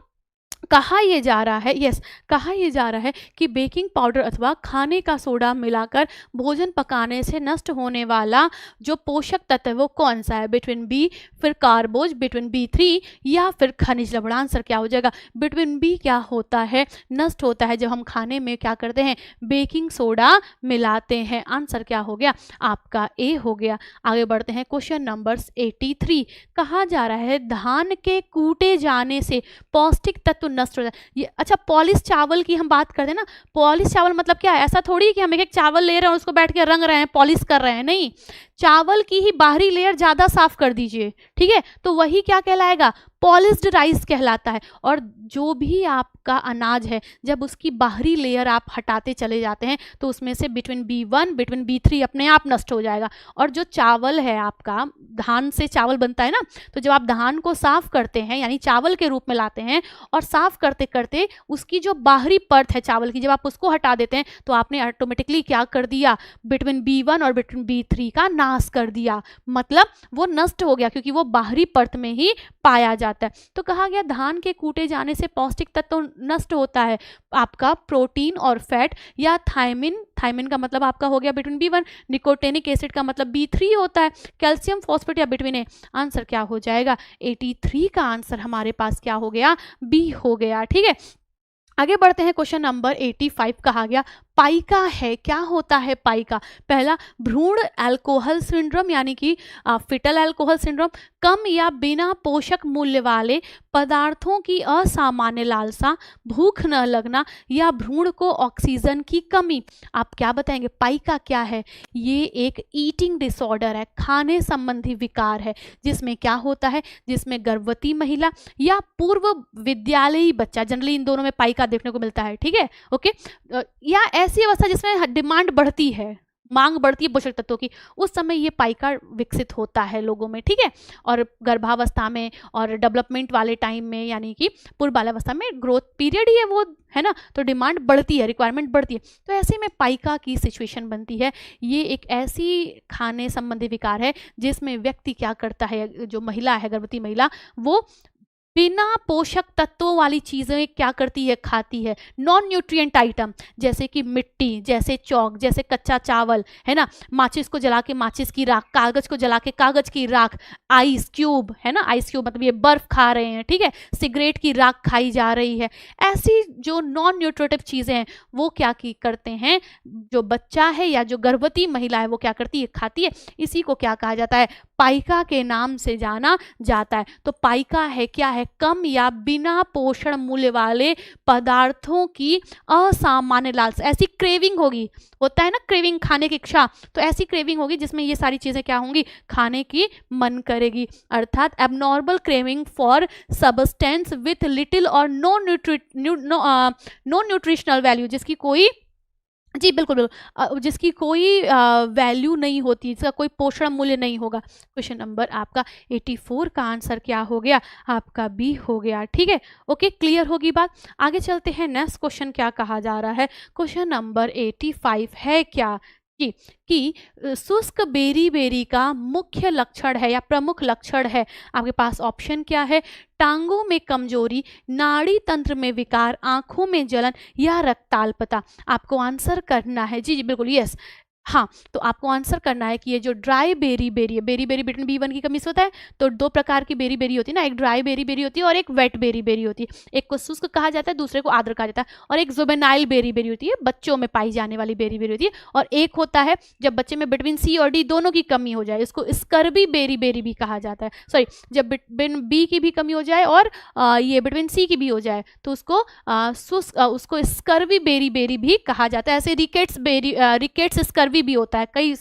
कहा यह जा रहा है, यस, कहा यह जा रहा है कि बेकिंग पाउडर अथवा खाने का सोडा मिलाकर भोजन पकाने से नष्ट होने वाला जो पोषक तत्व है वो कौन सा है? विटामिन बी, फिर कार्बोज, विटामिन B3 या फिर खनिज लवण? आंसर क्या हो जाएगा? विटामिन बी क्या होता है? नष्ट होता है जब हम खाने में क्या करते हैं? बेकिंग सोडा मिलाते हैं। आंसर क्या हो गया? आपका ए हो गया। आगे बढ़ते हैं क्वेश्चन नंबर 83। कहा जा रहा है धान के कूटे जाने से पौष्टिक तत्व नष्ट हो जाए। ये अच्छा, पॉलिश चावल की हम बात करते हैं ना, पॉलिश चावल मतलब क्या है? ऐसा थोड़ी कि हम एक चावल ले रहे हैं उसको बैठ के रंग रहे हैं, पॉलिश कर रहे हैं, नहीं। चावल की ही बाहरी लेयर ज्यादा साफ कर दीजिए, ठीक है, तो वही क्या कहलाएगा? पॉलिश्ड राइस कहलाता है। और जो भी आपका अनाज है, जब उसकी बाहरी लेयर आप हटाते चले जाते हैं तो उसमें से विटामिन B1, विटामिन B3 अपने आप नष्ट हो जाएगा। और जो चावल है आपका, धान से चावल बनता है ना, तो जब आप धान को साफ करते हैं, यानी चावल के रूप में लाते हैं, और साफ करते करते उसकी जो बाहरी परत है चावल की, जब आप उसको हटा देते हैं तो आपने ऑटोमेटिकली क्या कर दिया? विटामिन B1 और विटामिन B3 का नाश कर दिया। मतलब वो नष्ट हो गया, क्योंकि वो बाहरी परत में ही पाया जाता है। तो कहा गया धान के कूटे जाने से पौष्टिक तत्व नष्ट होता है, आपका प्रोटीन और फैट या थायमिन। थायमिन का मतलब आपका हो गया विटामिन B1, निकोटेनिक एसिड का मतलब B3 होता है, कैल्शियम फॉस्फेट या विटामिन ए। आंसर क्या हो जाएगा? 83 का आंसर हमारे पास क्या हो गया? बी हो गया, ठीक है। आगे बढ़ते हैं क्वेश्चन नंबर 85। कहा गया पाइका है। क्या होता है पाइका? पहला, भ्रूण अल्कोहल सिंड्रोम यानी कि फिटल अल्कोहल सिंड्रोम, कम या बिना पोषक मूल्य वाले पदार्थों की असामान्य लालसा, भूख न लगना या भ्रूण को ऑक्सीजन की कमी। आप क्या बताएंगे पाइका क्या है? ये एक ईटिंग डिसऑर्डर है, खाने संबंधी विकार है, जिसमें क्या होता है? जिसमें गर्भवती महिला या पूर्व विद्यालयी बच्चा, जनरली इन दोनों में पाइका देखने को मिलता है, ठीक है, ओके, या ऐसी अवस्था जिसमें डिमांड बढ़ती है, मांग बढ़ती है पोषक तत्वों की, उस समय ये पाइका विकसित होता है लोगों में, ठीक है। और गर्भावस्था में और डेवलपमेंट वाले टाइम में, यानी कि पूर्व बाल्यावस्था में, ग्रोथ पीरियड ही है वो, है ना, तो डिमांड बढ़ती है, रिक्वायरमेंट बढ़ती है, तो ऐसे में पाइका की सिचुएशन बनती है। ये एक ऐसी खाने संबंधी विकार है जिसमें व्यक्ति क्या करता है, जो महिला है, गर्भवती महिला, वो बिना पोषक तत्वों वाली चीजें क्या करती है? खाती है। नॉन न्यूट्रिएंट आइटम जैसे कि मिट्टी, जैसे चौक, जैसे कच्चा चावल, है ना, माचिस को जला के माचिस की राख, कागज को जला के कागज की राख, आइस क्यूब, है ना, आइस क्यूब मतलब ये बर्फ खा रहे हैं, ठीक है, सिगरेट की राख खाई जा रही है। ऐसी जो नॉन न्यूट्रिटिव चीजें हैं वो क्या की करते हैं? जो बच्चा है या जो गर्भवती महिला है वो क्या करती है? खाती है। इसी को क्या कहा जाता है? पाइका के नाम से जाना जाता है। तो पाइका है क्या है? कम या बिना पोषण मूल्य वाले पदार्थों की असामान्य लालसा। ऐसी क्रेविंग होगी, होता है ना क्रेविंग, खाने की इच्छा, तो ऐसी क्रेविंग होगी जिसमें ये सारी चीजें क्या होंगी? खाने की मन करेगी। अर्थात abnormal craving for substance with little और नो न्यूट्रिशनल वैल्यू, जिसकी कोई, जी बिल्कुल बिल्कुल, जिसकी कोई वैल्यू नहीं होती, जिसका कोई पोषण मूल्य नहीं होगा। क्वेश्चन नंबर आपका 84 का आंसर क्या हो गया? आपका बी हो गया, ठीक है, ओके, क्लियर होगी बात। आगे चलते हैं, नेक्स्ट क्वेश्चन क्या कहा जा रहा है? क्वेश्चन नंबर 85 है क्या कि शुष्क बेरी बेरी का मुख्य लक्षण है या प्रमुख लक्षण है? आपके पास ऑप्शन क्या है? टांगों में कमजोरी, नाड़ी तंत्र में विकार, आंखों में जलन या रक्ताल्पता। आपको आंसर करना है, जी जी बिल्कुल, यस। हाँ, तो आपको आंसर करना है कि ये जो ड्राई बेरी बेरी है, beri beri vitamin B one की कमी से होता है। तो दो प्रकार की बेरी बेरी होती है ना, एक ड्राई बेरी बेरी होती है और एक वेट बेरी बेरी होती है। एक को शुष्क कहा जाता है, दूसरे को आर्द्र कहा जाता है। और एक जुवेनाइल बेरी बेरी होती है, बच्चों में पाई जाने वाली बेरी बेरी होती है। और एक होता है जब बच्चे में विटामिन सी और डी दोनों की कमी हो जाए, इसको स्कर्वी बेरी बेरी भी कहा जाता है। सॉरी, जब विटामिन बी की भी कमी हो जाए और ये विटामिन सी की भी हो जाए तो उसको स्कर्वी बेरी बेरी भी कहा जाता है। ऐसे रिकेट्स स्कर्वी भी होता है, कई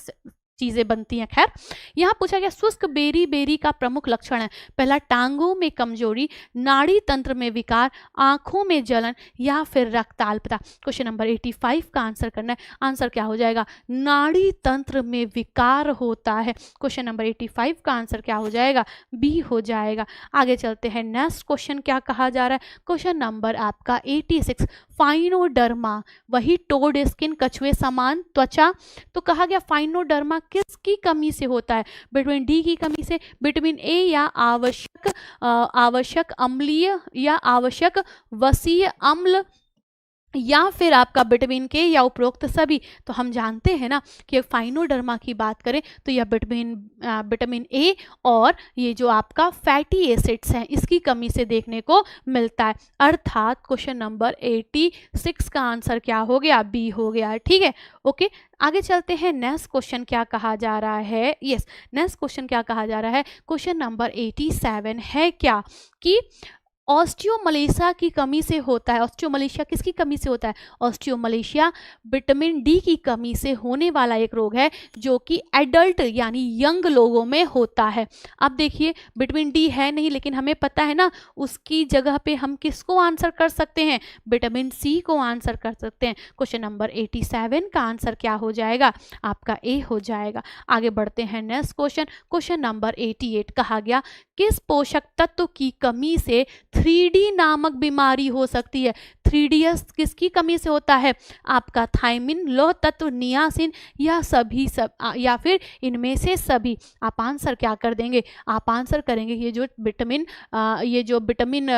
चीजें बनती हैं। खैर, यहाँ पूछा गया शुष्क बेरी बेरी का प्रमुख लक्षण है। पहला, टांगों में कमजोरी, नाड़ी तंत्र में विकार, आंखों में जलन या फिर रक्ताल्पता। क्वेश्चन नंबर 85 का आंसर करना है। आंसर क्या हो जाएगा? नाड़ी तंत्र में विकार होता है। क्वेश्चन नंबर 85 का आंसर क्या हो जाएगा? बी हो जाएगा। आगे चलते हैं, नेक्स्ट क्वेश्चन क्या कहा जा रहा है? क्वेश्चन नंबर आपका 86, फाइनोडर्मा, वही टोड स्किन, कछुए समान त्वचा। तो कहा गया फाइनोडर्मा किसकी कमी से होता है? विटामिन डी की कमी से, विटामिन ए या आवश्यक अम्लीय या आवश्यक वसीय अम्ल, या फिर आपका विटामिन के या उपरोक्त सभी। तो हम जानते हैं ना कि फाइनोडर्मा की बात करें तो यह विटामिन ए और ये जो आपका फैटी एसिड्स हैं इसकी कमी से देखने को मिलता है। अर्थात क्वेश्चन नंबर 86 का आंसर क्या हो गया? बी हो गया। ठीक है, ओके। आगे चलते हैं, नेक्स्ट क्वेश्चन क्या कहा जा रहा है? यस, नेक्स्ट क्वेश्चन क्या कहा जा रहा है? क्वेश्चन नंबर 87 है क्या कि ऑस्टियोमलेशिया की कमी से होता है। ऑस्टियोमलेशिया किसकी कमी से होता है? ऑस्टियोमलेशिया विटामिन डी की कमी से होने वाला एक रोग है जो कि एडल्ट यानी यंग लोगों में होता है। अब देखिए, विटामिन डी है नहीं, लेकिन हमें पता है ना उसकी जगह पे हम किसको आंसर कर सकते हैं? विटामिन सी को आंसर कर सकते हैं। क्वेश्चन नंबर 87 का आंसर क्या हो जाएगा? आपका ए हो जाएगा। आगे बढ़ते हैं, नेक्स्ट क्वेश्चन, क्वेश्चन नंबर 88 कहा गया किस पोषक तत्व की कमी से 3D नामक बीमारी हो सकती है? 3DS किसकी कमी से होता है? आपका थायमिन, लौह तत्व, नियासिन या सभी या फिर इनमें से सभी। आप आंसर क्या कर देंगे? आप आंसर करेंगे ये जो विटामिन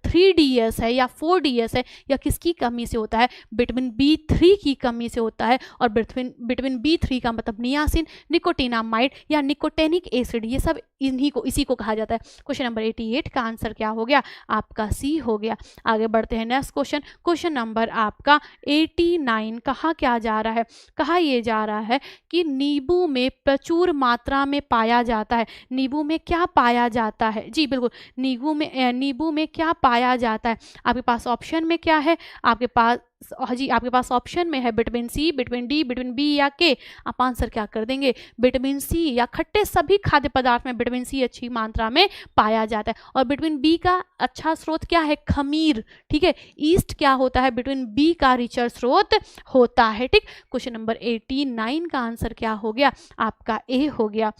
3DS है या 4DS है, या किसकी कमी से होता है? विटामिन B3 की कमी से होता है। और विटामिन B3 का मतलब नियासिन, निकोटिनामाइड या निकोटेनिक एसिड, ये सब इसी को कहा जाता है। क्वेश्चन नंबर 88 का आंसर क्या हो गया? आपका सी हो गया। आगे बढ़ते हैं, नेक्स्ट क्वेश्चन, क्वेश्चन नंबर आपका 89 कहा क्या जा रहा है? कहा यह जा रहा है कि नींबू में प्रचुर मात्रा में पाया जाता है। नींबू में क्या पाया जाता है? जी बिल्कुल, नींबू में क्या पाया जाता है? आपके पास ऑप्शन में क्या है? आपके पास ऑप्शन में है vitamin C, vitamin D, vitamin B या के। आप आंसर क्या कर देंगे? विटामिन सी, या खट्टे सभी खाद्य पदार्थ में विटामिन सी अच्छी मात्रा में पाया जाता है। और विटामिन बी का अच्छा स्रोत क्या है? खमीर। ठीक है, ईस्ट क्या होता है? विटामिन बी का रिचर स्रोत होता है। ठीक, क्वेश्चन नंबर 89 का आंसर क्या हो गया? आपका ए हो गया।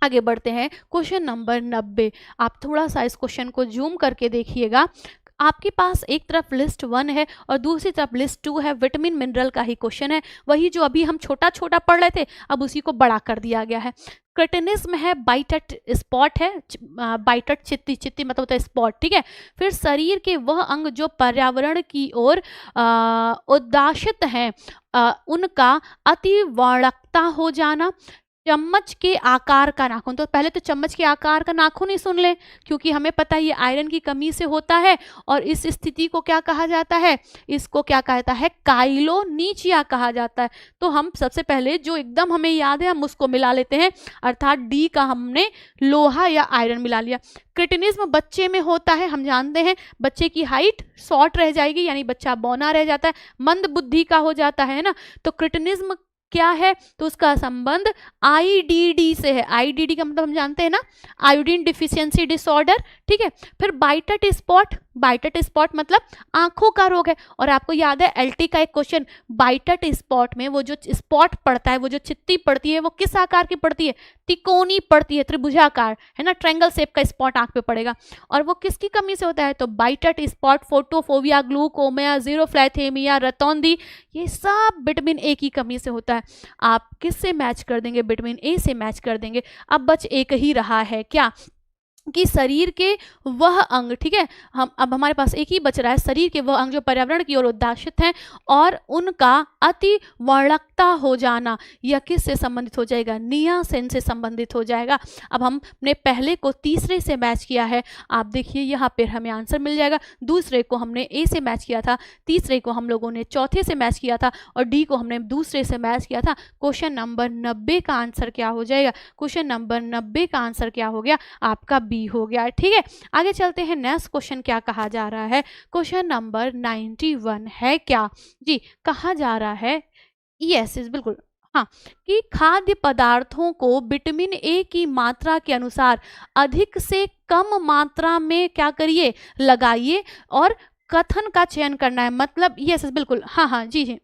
आगे बढ़ते हैं, क्वेश्चन नंबर 90। आप थोड़ा सा इस क्वेश्चन को जूम करके देखिएगा। आपके पास एक तरफ लिस्ट 1 है और दूसरी तरफ लिस्ट 2 है। विटामिन मिनरल का ही क्वेश्चन है, वही जो अभी हम छोटा छोटा पढ़ रहे थे, अब उसी को बड़ा कर दिया गया है। क्रेटिनिज्म है, बाइटट स्पॉट है, बाइटट चित्ती मतलब होता है स्पॉट। ठीक है, फिर शरीर के वह अंग जो पर्यावरण की ओर उदासित हैं, उनका अतिवर्णकता हो जाना, चम्मच के आकार का नाखून। तो पहले तो चम्मच के आकार का नाखून ही सुन ले, क्योंकि हमें पता है ये आयरन की कमी से होता है। और इस स्थिति को क्या कहा जाता है? इसको क्या कहता है? काइलोनीचिया कहा जाता है। तो हम सबसे पहले जो एकदम हमें याद है हम उसको मिला लेते हैं, अर्थात डी का हमने लोहा या आयरन मिला लिया। क्रेटिनिज्म बच्चे में होता है, हम जानते हैं बच्चे की हाइट शॉर्ट रह जाएगी, यानी बच्चा बौना रह जाता है, मंद बुद्धि का हो जाता है ना। तो क्रेटिनिज्म क्या है? तो उसका संबंध आईडीडी से है। आईडीडी का मतलब हम जानते हैं ना, आयोडीन डिफिशियंसी डिसऑर्डर। ठीक है, फिर बाइटट स्पॉट, बाइटट स्पॉट मतलब आंखों का रोग है। और आपको याद है एलटी का एक क्वेश्चन, बाइटट स्पॉट में वो जो स्पॉट पड़ता है, वो जो चित्ती पड़ती है, वो किस आकार की पड़ती है? तिकोनी पड़ती है, त्रिभुजाकार है ना, ट्रायंगल शेप का स्पॉट आंख पे पड़ेगा। और वो किसकी कमी से होता है? तो बाइटट स्पॉट, फोटोफोबिया, ग्लूकोमिया, जीरोफ्लैथेमिया, रतौंधी, ये सब विटामिन ए की कमी से होता है। आप किस से मैच कर देंगे? विटामिन ए से मैच कर देंगे। अब बच एक ही रहा है क्या? कि शरीर के वह अंग, ठीक है, हम अब हमारे पास एक ही बच रहा है, शरीर के वह अंग जो पर्यावरण की ओर उदासित हैं और उनका अति वर्णकता हो जाना, यह किससे संबंधित हो जाएगा? नियासेन से संबंधित हो जाएगा। अब हमने पहले को तीसरे से मैच किया है, आप देखिए यहाँ पर हमें आंसर मिल जाएगा। दूसरे को हमने ए से मैच किया था, तीसरे को हम लोगों ने चौथे से मैच किया था और डी को हमने दूसरे से मैच किया था। क्वेश्चन नंबर 90 का आंसर क्या हो जाएगा? क्वेश्चन नंबर 90 का आंसर क्या हो गया? आपका बी हो गया। ठीक है, आगे चलते हैं। नेक्स्ट क्वेश्चन क्या कहा जा रहा है? क्वेश्चन नंबर 91 है क्या जी? कहा जा रहा है, यस बिल्कुल, हाँ, कि खाद्य पदार्थों को विटामिन ए की मात्रा के अनुसार अधिक से कम मात्रा में क्या करिए? लगाइए और कथन का चयन करना है। मतलब यस बिल्कुल, हाँ हाँ जी जी,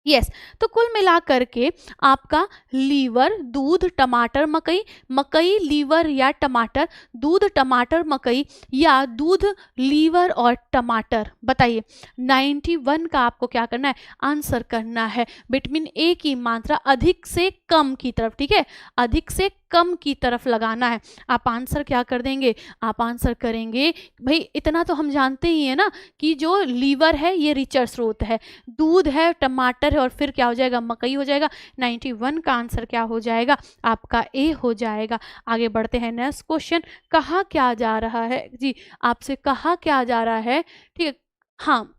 यस तो कुल मिलाकर के आपका लीवर, दूध, टमाटर, मकई, मकई, लीवर या टमाटर, दूध, टमाटर, मकई या दूध, लीवर और टमाटर, बताइए 91 का आपको क्या करना है? आंसर करना है। विटामिन ए की मात्रा अधिक से कम की तरफ, ठीक है, अधिक से कम की तरफ लगाना है। आप आंसर क्या कर देंगे? आप आंसर करेंगे, भाई इतना तो हम जानते ही है ना कि जो लीवर है ये रिचर स्रोत है, दूध है, टमाटर है और फिर क्या हो जाएगा? मकई हो जाएगा। 91 का आंसर क्या हो जाएगा? आपका ए हो जाएगा। आगे बढ़ते हैं। नेक्स्ट क्वेश्चन, कहा क्या जा रहा है जी? आपसे कहा क्या जा रहा है? ठीक है, हाँ,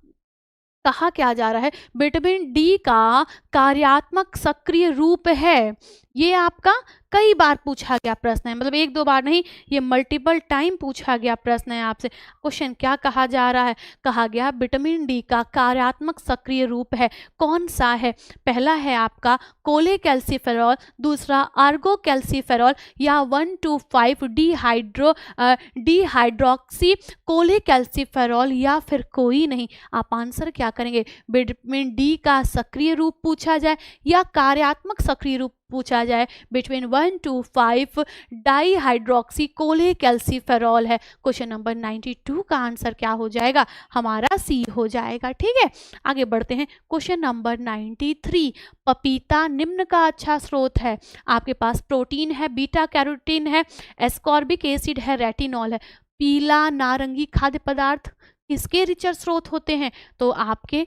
कहा क्या जा रहा है? विटामिन डी का कार्यात्मक सक्रिय रूप है। ये आपका कई बार पूछा गया प्रश्न है, मतलब एक दो बार नहीं, ये मल्टीपल टाइम पूछा गया प्रश्न है आपसे। क्वेश्चन क्या कहा जा रहा है? कहा गया विटामिन डी का कार्यात्मक सक्रिय रूप है, कौन सा है? पहला है आपका कोलेकैल्सिफेरॉल, दूसरा आर्गो कैल्सिफेरॉल या 1,2,5 डिहाइड्रोक्सी कोलेकैल्सिफेरॉल या फिर कोई नहीं। आप आंसर क्या करेंगे? विटामिन डी का सक्रिय रूप पूछा जाए या कार्यात्मक सक्रिय रूप पूछा जाए, बिटवीन 1,2,5 डाईहाइड्रोक्सी कोलेकैल्सिफेरॉल है। क्वेश्चन नंबर 92 का आंसर क्या हो जाएगा? हमारा सी हो जाएगा। ठीक है, आगे बढ़ते हैं। क्वेश्चन नंबर 93, पपीता निम्न का अच्छा स्रोत है। आपके पास प्रोटीन है, बीटा कैरोटीन है, एस्कॉर्बिक एसिड है, रेटिनॉल है। पीला नारंगी खाद्य पदार्थ किसके रिचर स्रोत होते हैं? तो आपके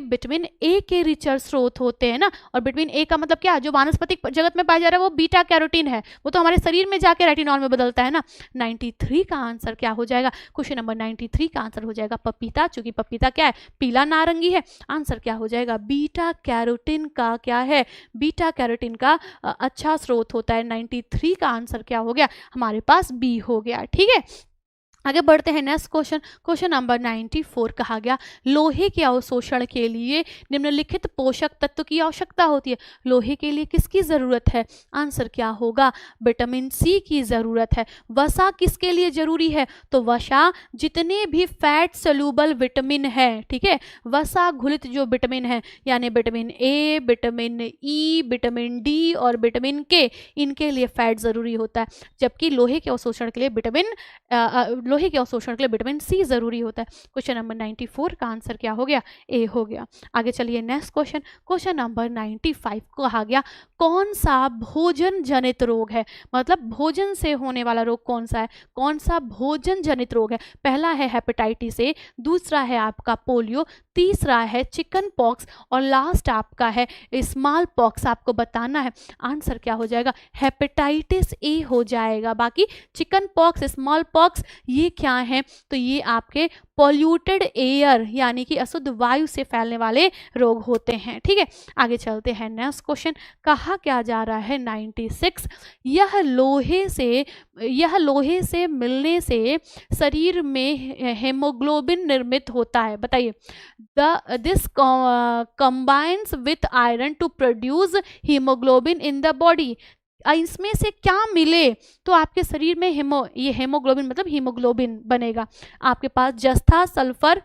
विटामिन ए के रिचर स्रोत होते हैं ना। और विटामिन ए का मतलब क्या? जो वानस्पतिक जगत में पाया जा रहा है वो बीटा कैरोटीन है, वो तो हमारे शरीर में जाके रेटिनॉल में बदलता है ना। 93 का आंसर क्या हो जाएगा? क्वेश्चन नंबर 93 का आंसर हो जाएगा पपीता, चूंकि पपीता क्या है? पीला नारंगी है। आंसर क्या हो जाएगा? बीटा कैरोटीन का क्या है? बीटा कैरोटीन का अच्छा स्रोत होता है। 93 का आंसर क्या हो गया? हमारे पास बी हो गया। ठीक है, आगे बढ़ते हैं। नेक्स्ट क्वेश्चन, क्वेश्चन नंबर 94 कहा गया लोहे के अवशोषण के लिए निम्नलिखित पोषक तत्व की आवश्यकता होती है। लोहे के लिए किसकी जरूरत है? आंसर क्या होगा? विटामिन सी की जरूरत है। वसा किसके लिए जरूरी है? तो वसा जितने भी फैट सोल्यूबल विटामिन है, ठीक है, वसा घुलित जो विटामिन है, यानी vitamin A, vitamin E, vitamin D और विटामिन के, इनके लिए फैट जरूरी होता है। जबकि लोहे के अवशोषण के लिए लोहे के अवशोषण के लिए विटामिन सी जरूरी होता है। क्वेश्चन नंबर 94 का आंसर क्या हो गया? ए हो गया। आगे चलिए नेक्स्ट क्वेश्चन, क्वेश्चन नंबर 95 को कहा गया कौन सा भोजन जनित रोग है? मतलब भोजन से होने वाला रोग कौन सा है? कौन सा भोजन जनित रोग है? पहला है हेपेटाइटिस ए, दूसरा है आपका पोलियो, तीसरा है चिकन पॉक्स और लास्ट आपका है स्मॉल पॉक्स। आपको बताना है आंसर क्या हो जाएगा? हेपेटाइटिस ए हो जाएगा। बाकी चिकन पॉक्स, स्मॉल पॉक्स ये क्या है? तो ये आपके पॉल्यूटेड एयर यानी कि अशुद्ध वायु से फैलने वाले रोग होते हैं। ठीक है, आगे चलते हैं। नेक्स्ट क्वेश्चन कहा क्या जा रहा है? 96, यह लोहे से मिलने से शरीर में हेमोग्लोबिन निर्मित होता है। बताइए, this combines with iron to produce haemoglobin in the body. इसमें से क्या मिले तो आपके शरीर में ये हेमोग्लोबिन मतलब हीमोग्लोबिन बनेगा? आपके पास जस्ता, सल्फर,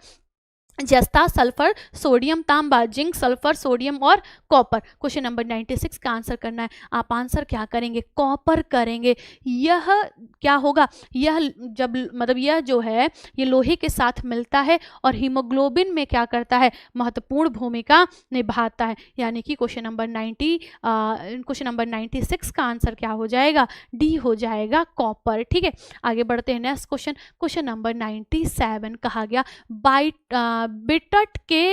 जस्ता, सल्फर, सोडियम, तांबा, जिंक, सल्फर, सोडियम और कॉपर। क्वेश्चन नंबर 96 का आंसर करना है। आप आंसर क्या करेंगे? कॉपर करेंगे। यह क्या होगा? यह जब मतलब यह जो है ये लोहे के साथ मिलता है और हीमोग्लोबिन में क्या करता है? महत्वपूर्ण भूमिका निभाता है। यानी कि क्वेश्चन नंबर 96 का आंसर क्या हो जाएगा? डी हो जाएगा, कॉपर। ठीक है, आगे बढ़ते हैं। नेक्स्ट क्वेश्चन, क्वेश्चन नंबर 97 कहा गया बिटट के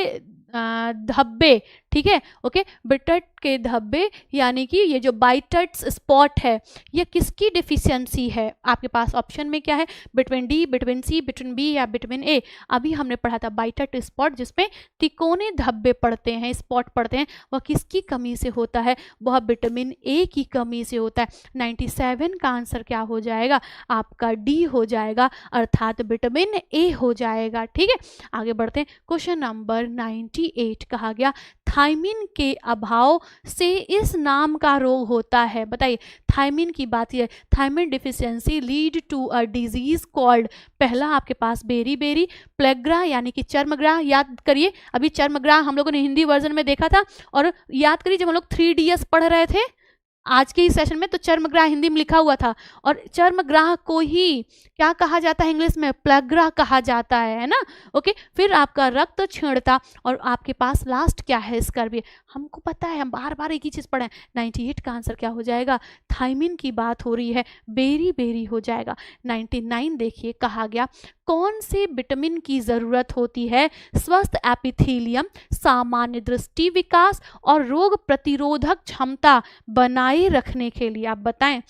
धब्बे। ठीक है, ओके, बिटट के धब्बे यानी कि ये जो बाइटट्स स्पॉट है ये किसकी डिफिशियंसी है? आपके पास ऑप्शन में क्या है? Between D, between C, between B या बिटवीन ए। अभी हमने पढ़ा था बाइटट स्पॉट जिसमें तिकोने धब्बे पड़ते हैं, स्पॉट पड़ते हैं, वह किसकी कमी से होता है? वह विटामिन ए की कमी से होता है। 97 का आंसर क्या हो जाएगा? आपका डी हो जाएगा, अर्थात विटामिन ए हो जाएगा। ठीक है, आगे बढ़ते हैं। क्वेश्चन नंबर 98 कहा गया थायमिन के अभाव से इस नाम का रोग होता है। बताइए, थायमिन की बात है। Thiamine deficiency lead to a disease called. पहला आपके पास बेरी बेरी, प्लेग्रा यानी कि चर्मग्राह। याद करिए, अभी चर्मग्राह हम लोगों ने हिंदी वर्जन में देखा था। और याद करिए जब हम लोग 3DS पढ़ रहे थे आज के इस सेशन में, तो चर्मग्राह हिंदी में लिखा हुआ था और चर्मग्राह को ही क्या कहा जाता है इंग्लिश में? प्लेग्रा कहा जाता है ना। ओके, फिर आपका रक्त छीणता और आपके पास लास्ट क्या है? स्कर्वी। हमको पता है, हम बार बार एक ही चीज पढ़े। 98 का आंसर क्या हो जाएगा? थायमिन की बात हो रही है, बेरी बेरी हो जाएगा। 99 देखिए, कहा गया कौन से विटामिन की जरूरत होती है स्वस्थ एपिथेलियम, सामान्य दृष्टि विकास और रोग प्रतिरोधक क्षमता बनाए रखने के लिए? आप बताएं।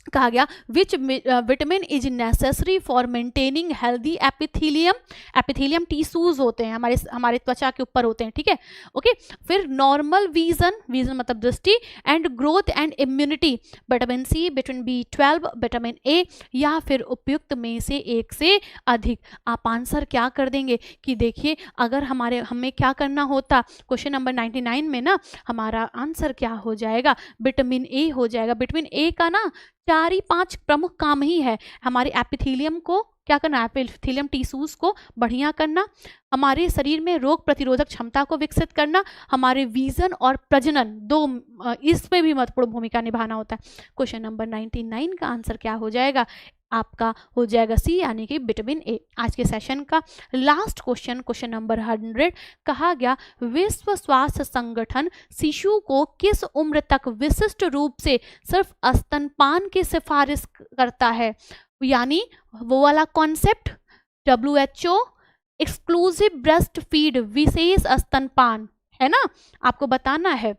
कहा गया which vitamin is necessary for maintaining healthy epithelium. Epithelium tissues होते हैं, हमारे त्वचा के ऊपर होते हैं। ठीक है, ओके, फिर नॉर्मल विजन, विजन मतलब दृष्टि, and growth and immunity. Vitamin C, vitamin B12, vitamin A, या फिर उपयुक्त में से एक से अधिक। आप आंसर क्या कर देंगे कि देखिए अगर हमें क्या करना होता क्वेश्चन नंबर 99 में ना, हमारा आंसर क्या हो जाएगा? विटामिन ए हो जाएगा। विटामिन ए का ना 4 ही 5 प्रमुख काम ही है। हमारे एपिथेलियम को क्या करना? एपिथेलियम टिश्यूज को बढ़िया करना, हमारे शरीर में रोग प्रतिरोधक क्षमता को विकसित करना, हमारे विजन और प्रजनन दो इसमें भी महत्वपूर्ण भूमिका निभाना होता है। क्वेश्चन नंबर 99 का आंसर क्या हो जाएगा? आपका हो जाएगा सी, यानी कि विटामिन ए। आज के सेशन का लास्ट क्वेश्चन, क्वेश्चन नंबर 100 कहा गया विश्व स्वास्थ्य संगठन शिशु को किस उम्र तक विशिष्ट रूप से सिर्फ स्तनपान की सिफारिश करता है? यानी वो वाला concept WHO exclusive breast feed, विशेष स्तनपान, है ना, आपको बताना है।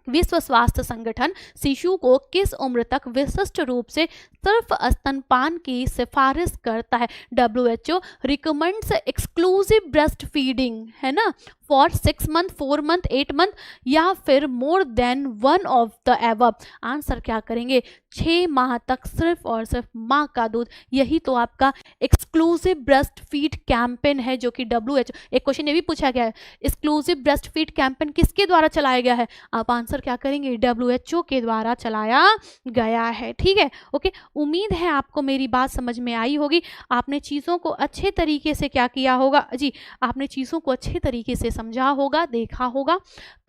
विश्व स्वास्थ्य संगठन शिशु को किस उम्र तक विशिष्ट रूप से सिर्फ स्तनपान की सिफारिश करता है? WHO recommends exclusive breast feeding, है ना, फॉर 6 मंथ, 4 मंथ, 8 मंथ, या फिर more than one of the above. Answer क्या करेंगे? 6 माह तक सिर्फ और सिर्फ माँ का दूध। यही तो आपका एक्सक्लूसिव ब्रेस्ट फीड कैंपेन है जो कि WHO। एक क्वेश्चन ये भी पूछा गया है, एक्सक्लूसिव ब्रेस्ट फीड कैंपेन किसके द्वारा चलाया गया है? आप आंसर क्या करेंगे? WHO के द्वारा चलाया गया है। ठीक है, ओके, उम्मीद है आपको मेरी बात समझ में आई होगी। आपने चीज़ों को अच्छे तरीके से क्या किया होगा जी? आपने चीज़ों को अच्छे तरीके से समझा होगा, देखा होगा।